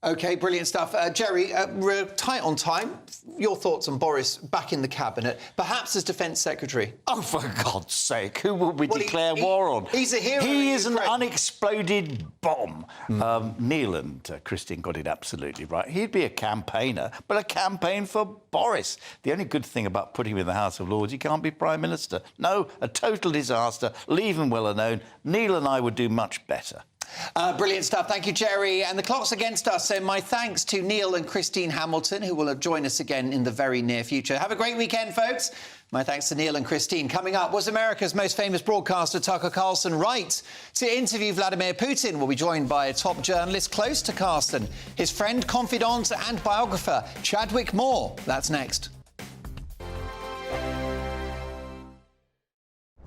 OK, brilliant stuff. Jerry, we're tight on time. Your thoughts on Boris back in the cabinet, perhaps as Defence Secretary? Oh, for God's sake, who will we declare war on? He's a hero. He is an unexploded bomb. Neil and Christine got it absolutely right. He'd be a campaigner, but a campaign for Boris. The only good thing about putting him in the House of Lords, he can't be Prime Minister. No, a total disaster. Leave him well alone. Neil and I would do much better. Brilliant stuff. Thank you, Jerry. And the clock's against us, so my thanks to Neil and Christine Hamilton, who will join us again in the very near future. Have a great weekend, folks. My thanks to Neil and Christine. Coming up, was America's most famous broadcaster, Tucker Carlson, right to interview Vladimir Putin? We'll be joined by a top journalist close to Carlson, his friend, confidant and biographer, Chadwick Moore. That's next.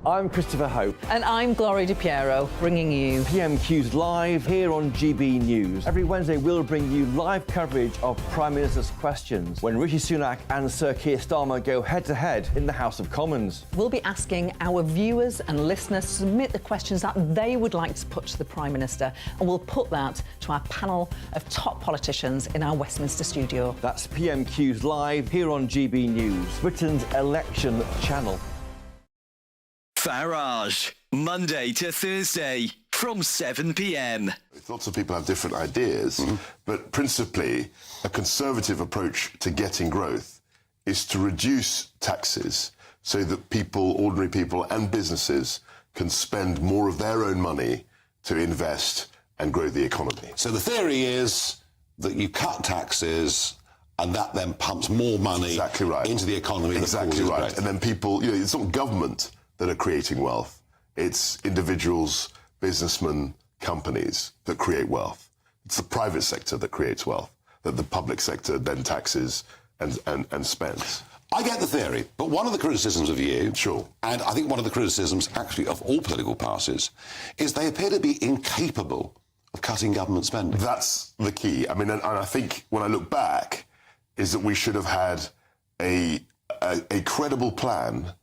I'm Christopher Hope. And I'm Gloria Di Piero, bringing you PMQ's Live here on GB News. Every Wednesday, we'll bring you live coverage of Prime Minister's questions when Rishi Sunak and Sir Keir Starmer go head-to-head in the House of Commons. We'll be asking our viewers and listeners to submit the questions that they would like to put to the Prime Minister, and we'll put that to our panel of top politicians in our Westminster studio. That's PMQ's Live here on GB News, Britain's election channel. Farage, Monday to Thursday from 7 p.m. Lots of people have different ideas, but principally a conservative approach to getting growth is to reduce taxes so that people, ordinary people and businesses can spend more of their own money to invest and grow the economy. So the theory is that you cut taxes and that then pumps more money into the economy. Exactly right. Growth. And then people, it's not government that are creating wealth. It's individuals, businessmen, companies that create wealth. It's the private sector that creates wealth, that the public sector then taxes and spends. I get the theory, but one of the criticisms of you, sure, and I think one of the criticisms actually of all political parties, is they appear to be incapable of cutting government spending. That's the key. I mean, and I think when I look back, is that we should have had a credible plan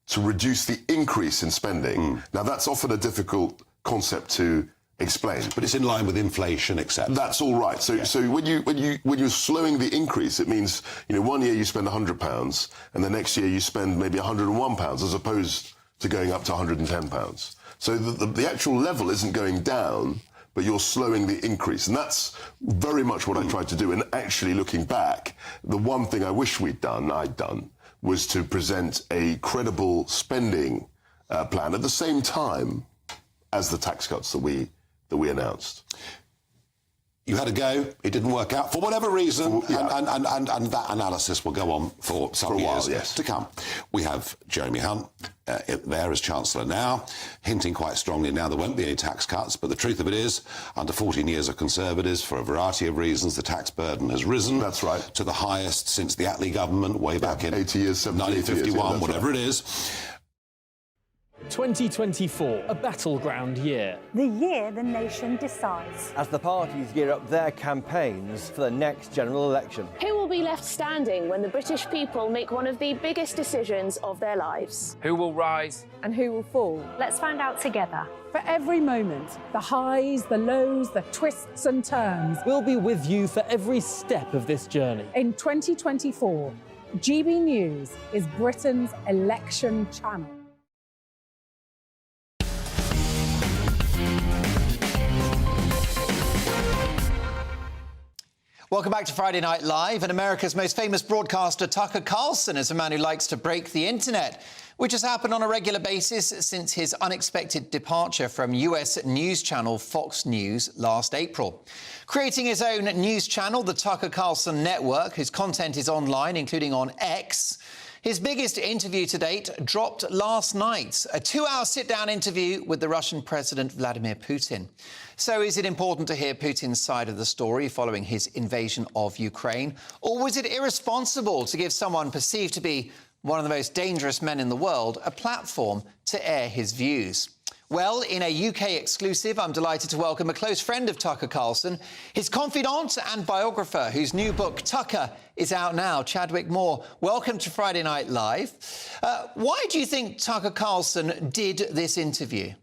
to reduce the increase in spending. Now, that's often a difficult concept to explain, but it's in line with inflation, etc. That's all right. So, so when you're slowing the increase, it means 1 year you spend £100, and the next year you spend maybe £101, as opposed to going up to £110. So the actual level isn't going down, but you're slowing the increase, and that's very much what I tried to do. And actually, looking back, the one thing I wish I'd done, was to present a credible spending plan at the same time as the tax cuts that we announced. You had a go, it didn't work out for whatever reason, and that analysis will go on for some years to come. We have Jeremy Hunt there as Chancellor now, hinting quite strongly now there won't be any tax cuts, but the truth of it is, under 14 years of Conservatives, for a variety of reasons, the tax burden has risen. That's right. To the highest since the Attlee government, way back in 80 years, 1951, years, whatever right. it is. 2024, a battleground year. The year the nation decides. As the parties gear up their campaigns for the next general election. Who will be left standing when the British people make one of the biggest decisions of their lives? Who will rise? And who will fall? Let's find out together. For every moment, the highs, the lows, the twists and turns. We'll be with you for every step of this journey. In 2024, GB News is Britain's election channel. Welcome back to Friday Night Live. And America's most famous broadcaster, Tucker Carlson, is a man who likes to break the internet, which has happened on a regular basis since his unexpected departure from US news channel Fox News last April. Creating his own news channel, the Tucker Carlson Network, whose content is online, including on X, his biggest interview to date dropped last night, a 2-hour sit-down interview with the Russian President Vladimir Putin. So is it important to hear Putin's side of the story following his invasion of Ukraine? Or was it irresponsible to give someone perceived to be one of the most dangerous men in the world a platform to air his views? Well, in a UK exclusive, I'm delighted to welcome a close friend of Tucker Carlson, his confidant and biographer, whose new book, Tucker, is out now, Chadwick Moore. Welcome to Friday Night Live. Why do you think Tucker Carlson did this interview?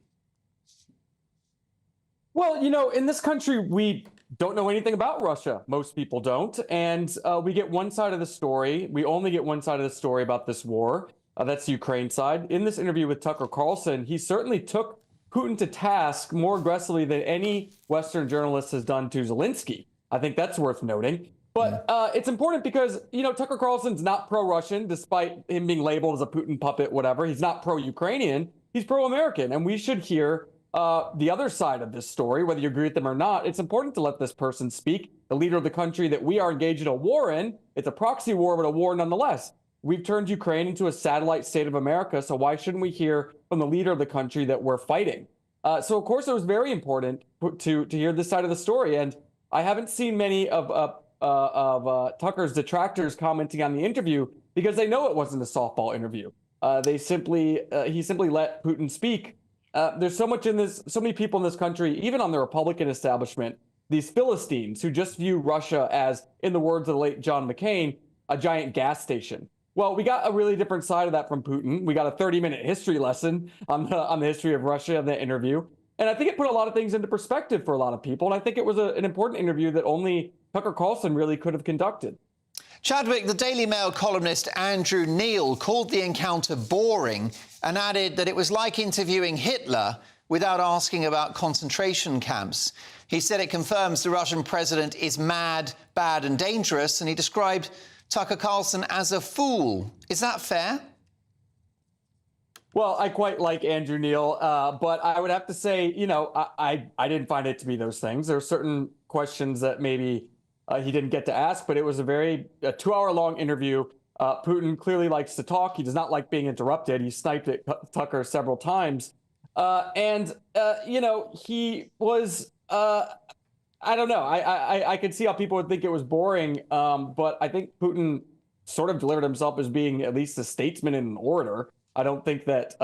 Well, in this country, we don't know anything about Russia. Most people don't. And we get one side of the story. We only get one side of the story about this war. That's the Ukraine side. In this interview with Tucker Carlson, he certainly took Putin to task more aggressively than any Western journalist has done to Zelensky. I think that's worth noting. But it's important because, Tucker Carlson's not pro-Russian, despite him being labeled as a Putin puppet, whatever. He's not pro-Ukrainian. He's pro-American. And we should hear the other side of this story, whether you agree with them or not. It's important to let this person speak, the leader of the country that we are engaged in a war in. It's a proxy war, but a war nonetheless. We've turned Ukraine into a satellite state of America, so why shouldn't we hear from the leader of the country that we're fighting? So, of course, it was very important to hear this side of the story. And I haven't seen many of Tucker's detractors commenting on the interview because they know it wasn't a softball interview. He simply let Putin speak. There's so many people in this country, even on the Republican establishment, these Philistines who just view Russia as, in the words of the late John McCain, a giant gas station. Well, we got a really different side of that from Putin. We got a 30-minute history lesson on the history of Russia in that interview. And I think it put a lot of things into perspective for a lot of people. And I think it was an important interview that only Tucker Carlson really could have conducted. Chadwick, the Daily Mail columnist Andrew Neil called the encounter boring and added that it was like interviewing Hitler without asking about concentration camps. He said it confirms the Russian president is mad, bad and dangerous, and he described Tucker Carlson as a fool. Is that fair? Well, I quite like Andrew Neil, but I would have to say, I didn't find it to be those things. There are certain questions that maybe he didn't get to ask, but it was a 2-hour-long interview. Putin clearly likes to talk. He does not like being interrupted. He sniped at Tucker several times. He was, I don't know. I could see how people would think it was boring, but I think Putin sort of delivered himself as being at least a statesman and an orator. I don't think that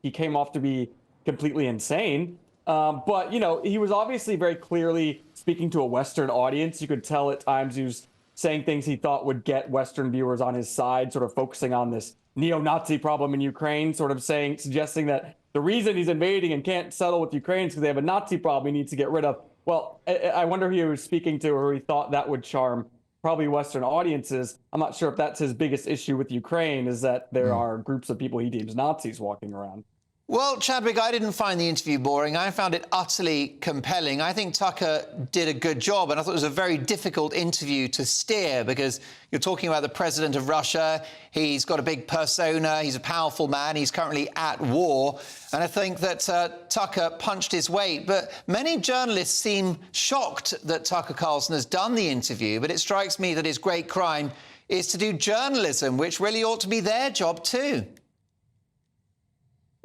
he came off to be completely insane. But, he was obviously very clearly speaking to a Western audience. You could tell at times he was saying things he thought would get Western viewers on his side, sort of focusing on this neo-Nazi problem in Ukraine, sort of suggesting that the reason he's invading and can't settle with Ukraine is because they have a Nazi problem he needs to get rid of. Well, I wonder who he was speaking to or who he thought that would charm probably Western audiences. I'm not sure if that's his biggest issue with Ukraine, is that there are groups of people he deems Nazis walking around. Well, Chadwick, I didn't find the interview boring. I found it utterly compelling. I think Tucker did a good job, and I thought it was a very difficult interview to steer because you're talking about the president of Russia. He's got a big persona. He's a powerful man. He's currently at war. And I think that Tucker punched his weight. But many journalists seem shocked that Tucker Carlson has done the interview. But it strikes me that his great crime is to do journalism, which really ought to be their job too.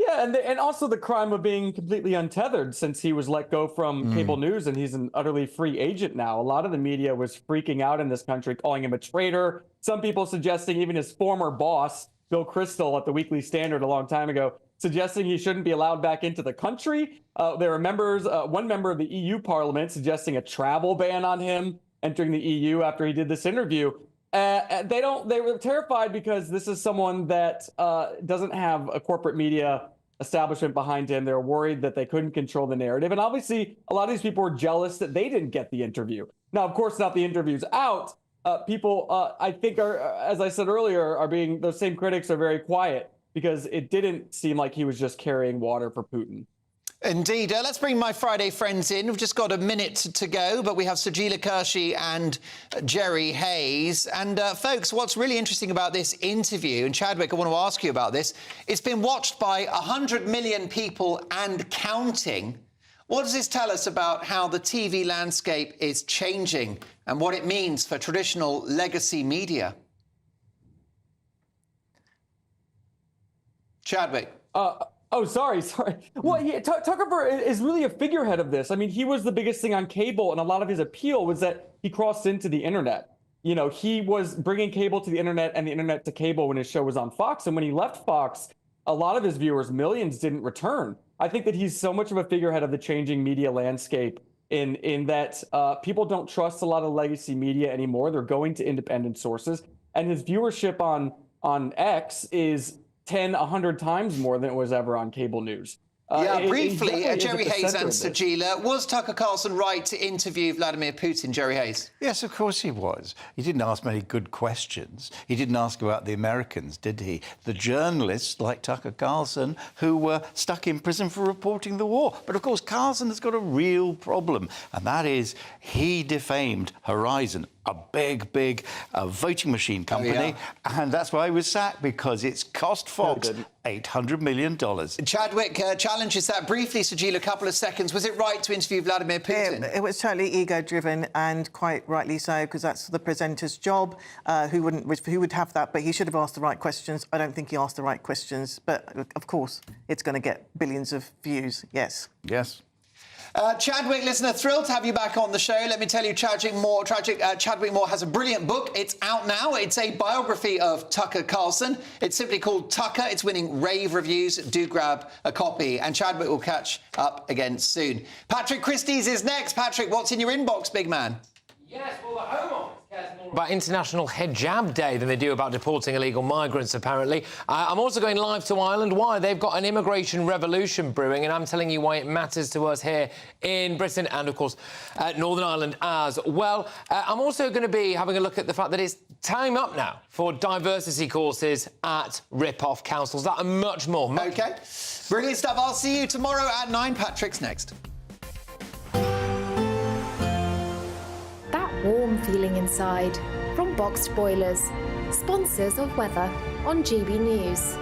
Yeah, and also the crime of being completely untethered since he was let go from cable news and he's an utterly free agent now. A lot of the media was freaking out in this country, calling him a traitor. Some people suggesting even his former boss, Bill Kristol at the Weekly Standard a long time ago, suggesting he shouldn't be allowed back into the country. There are members, one member of the EU Parliament suggesting a travel ban on him entering the EU after he did this interview. They were terrified because this is someone that doesn't have a corporate media establishment behind him. They're worried that they couldn't control the narrative. And obviously, a lot of these people were jealous that they didn't get the interview. Now, of course, now the interview's out. People, I think, are, as I said earlier, those same critics are very quiet because it didn't seem like he was just carrying water for Putin. Indeed. Let's bring my Friday friends in. We've just got a minute to go, but we have Sajila Kershi and Jerry Hayes. And folks, what's really interesting about this interview, and Chadwick, I want to ask you about this, it's been watched by 100 million people and counting. What does this tell us about how the TV landscape is changing and what it means for traditional legacy media? Chadwick. Oh, sorry. Well, Tucker is really a figurehead of this. I mean, he was the biggest thing on cable, and a lot of his appeal was that he crossed into the internet. He was bringing cable to the internet and the internet to cable when his show was on Fox. And when he left Fox, a lot of his viewers, millions, didn't return. I think that he's so much of a figurehead of the changing media landscape in that people don't trust a lot of legacy media anymore. They're going to independent sources. And his viewership on X is 10, 100 times more than it was ever on cable news. Briefly, Jerry Hayes and Sajila, was Tucker Carlson right to interview Vladimir Putin, Jerry Hayes? Yes, of course he was. He didn't ask many good questions. He didn't ask about the Americans, did he? The journalists, like Tucker Carlson, who were stuck in prison for reporting the war. But, of course, Carlson has got a real problem, and that is he defamed Horizon, a big voting machine company, and that's why he was sacked, because it's cost Fox $800 million. Chadwick challenges that briefly, Sajila, a couple of seconds. Was it right to interview Vladimir Putin? It was totally ego-driven, and quite rightly so, because that's the presenter's job. Who would have that? But he should have asked the right questions. I don't think he asked the right questions, but of course, it's going to get billions of views. Yes. Yes. Chadwick, listener, thrilled to have you back on the show. Let me tell you, Chadwick Moore has a brilliant book. It's out now. It's a biography of Tucker Carlson. It's simply called Tucker. It's winning rave reviews. Do grab a copy. And Chadwick will catch up again soon. Patrick Christie's is next. Patrick, what's in your inbox, big man? Yes, well, the Home Office cares more about International Hijab Day than they do about deporting illegal migrants, apparently. I'm also going live to Ireland. Why? They've got an immigration revolution brewing, and I'm telling you why it matters to us here in Britain and, of course, Northern Ireland as well. I'm also going to be having a look at the fact that it's time up now for diversity courses at rip-off councils. That and much more. OK. Brilliant stuff. I'll see you tomorrow at 9. Patrick's next. Warm feeling inside from Boxed Boilers, sponsors of weather on GB News.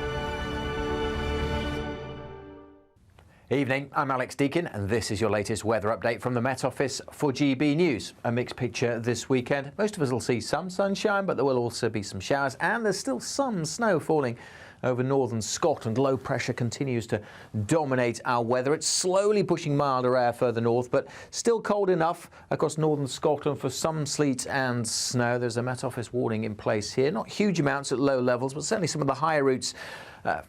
Evening, I'm Alex Deakin and this is your latest weather update from the Met Office for GB News. A mixed picture this weekend. Most of us will see some sunshine, but there will also be some showers and there's still some snow falling over northern Scotland. Low pressure continues to dominate our weather. It's slowly pushing milder air further north, but still cold enough across northern Scotland for some sleet and snow. There's a Met Office warning in place here. Not huge amounts at low levels, but certainly some of the higher routes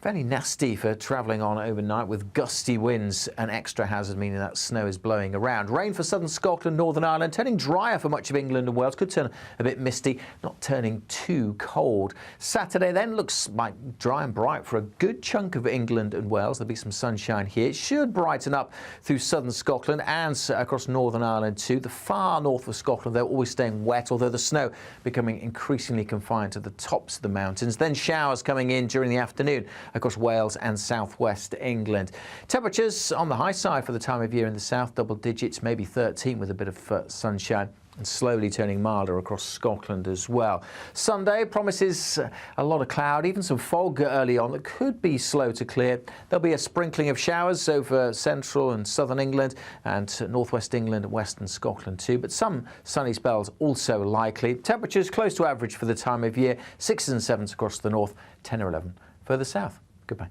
fairly nasty for travelling on overnight with gusty winds and extra hazard, meaning that snow is blowing around. Rain for southern Scotland, Northern Ireland, turning drier for much of England and Wales. Could turn a bit misty, not turning too cold. Saturday then looks like dry and bright for a good chunk of England and Wales. There'll be some sunshine here. It should brighten up through southern Scotland and across Northern Ireland too. The far north of Scotland, they're always staying wet, although the snow becoming increasingly confined to the tops of the mountains. Then showers coming in during the afternoon across Wales and southwest England. Temperatures on the high side for the time of year in the south, double digits, maybe 13 with a bit of sunshine, and slowly turning milder across Scotland as well. Sunday promises a lot of cloud, even some fog early on that could be slow to clear. There'll be a sprinkling of showers over central and southern England and northwest England and western Scotland too, but some sunny spells also likely. Temperatures close to average for the time of year, 6s and 7s across the north, 10 or 11 further south. Goodbye.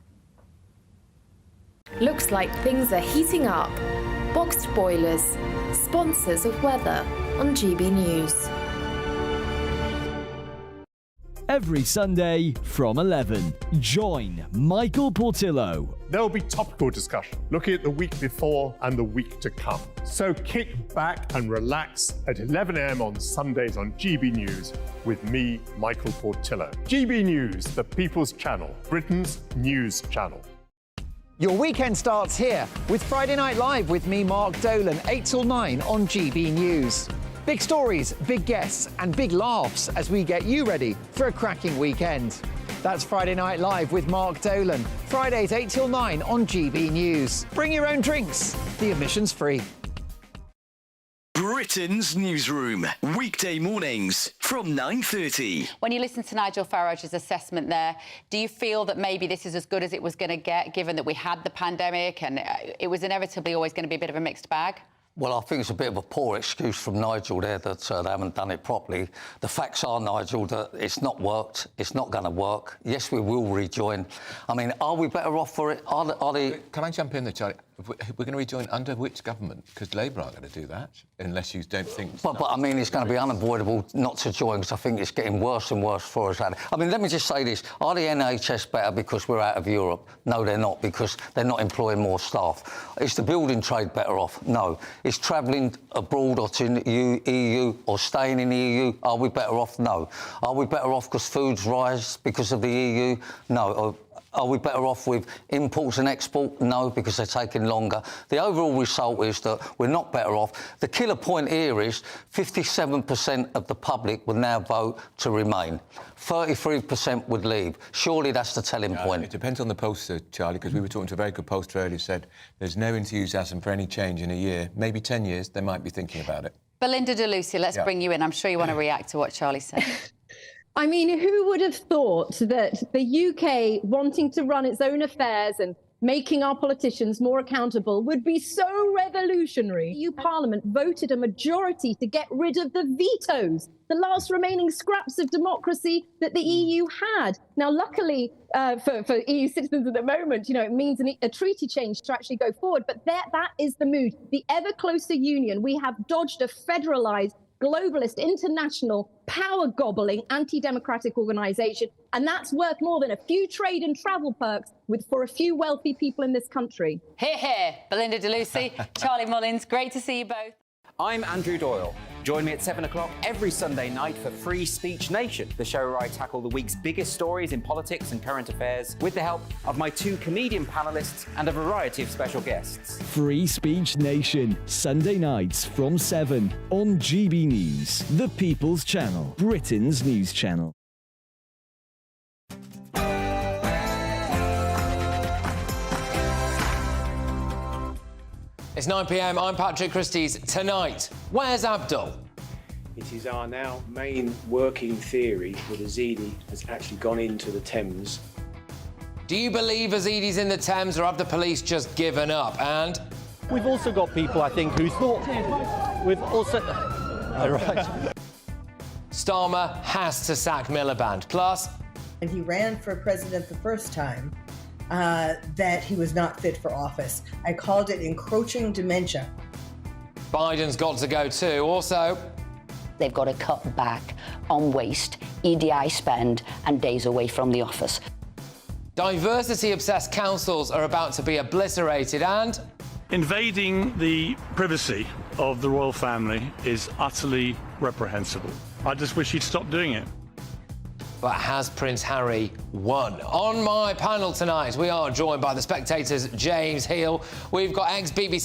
Looks like things are heating up. Boxed Boilers, sponsors of weather on GB News. Every Sunday from 11, join Michael Portillo. There will be topical discussion, looking at the week before and the week to come. So kick back and relax at 11 a.m. on Sundays on GB News with me, Michael Portillo. GB News, the People's Channel, Britain's news channel. Your weekend starts here with Friday Night Live with me, Mark Dolan, 8 till 9 on GB News. Big stories, big guests and big laughs as we get you ready for a cracking weekend. That's Friday Night Live with Mark Dolan. Fridays 8 till 9 on GB News. Bring your own drinks. The admission's free. Britain's newsroom, weekday mornings from 9:30. When you listen to Nigel Farage's assessment there, do you feel that maybe this is as good as it was going to get, given that we had the pandemic and it was inevitably always going to be a bit of a mixed bag? Well, I think it's a bit of a poor excuse from Nigel there that they haven't done it properly. The facts are, Nigel, that it's not worked. It's not going to work. Yes, we will rejoin. I mean, are we better off for it? Are they... Can I jump in there, Charlie? We're going to rejoin under which government? Because Labour aren't going to do that, unless you don't think... But I mean, it's going to be unavoidable not to join, because I think it's getting worse and worse for us. I mean, let me just say this. Are the NHS better because we're out of Europe? No, they're not, because they're not employing more staff. Is the building trade better off? No. Is travelling abroad or to the EU or staying in the EU, are we better off? No. Are we better off because foods rise because of the EU? No. Are we better off with imports and export? No, because they're taking longer. The overall result is that we're not better off. The killer point here is 57% of the public will now vote to remain. 33% would leave. Surely that's the telling point. It depends on the pollster, Charlie, because we were talking to a very good pollster earlier who said there's no enthusiasm for any change in a year. Maybe 10 years, they might be thinking about it. Belinda de Lucia, let's bring you in. I'm sure you want to react to what Charlie said. I mean, who would have thought that the UK wanting to run its own affairs and making our politicians more accountable would be so revolutionary. EU Parliament voted a majority to get rid of the vetoes, the last remaining scraps of democracy that the EU had. Now, luckily for EU citizens at the moment, it means a treaty change to actually go forward. But that is the mood. The ever closer union. We have dodged a federalised, globalist, international, power-gobbling, anti-democratic organisation, and that's worth more than a few trade and travel perks for a few wealthy people in this country. Hear, hear. Belinda DeLucy, Charlie Mullins, great to see you both. I'm Andrew Doyle. Join me at 7 o'clock every Sunday night for Free Speech Nation, the show where I tackle the week's biggest stories in politics and current affairs with the help of my 2 comedian panellists and a variety of special guests. Free Speech Nation, Sunday nights from 7 on GB News, the People's Channel, Britain's news channel. It's 9 p.m. I'm Patrick Christie's. Tonight, where's Abdul? It is our now main working theory that Azidi has actually gone into the Thames. Do you believe Azidi's in the Thames, or have the police just given up? And we've also got people, I think, who thought we've also. Right. Starmer has to sack Miliband. Plus, and he ran for president the first time. That he was not fit for office. I called it encroaching dementia. Biden's got to go too. Also, they've got to cut back on waste, EDI spend, and days away from the office. Diversity-obsessed councils are about to be obliterated, and invading the privacy of the royal family is utterly reprehensible. I just wish he'd stop doing it. But has Prince Harry won? On my panel tonight, we are joined by The Spectator's James Heal. We've got ex-BBC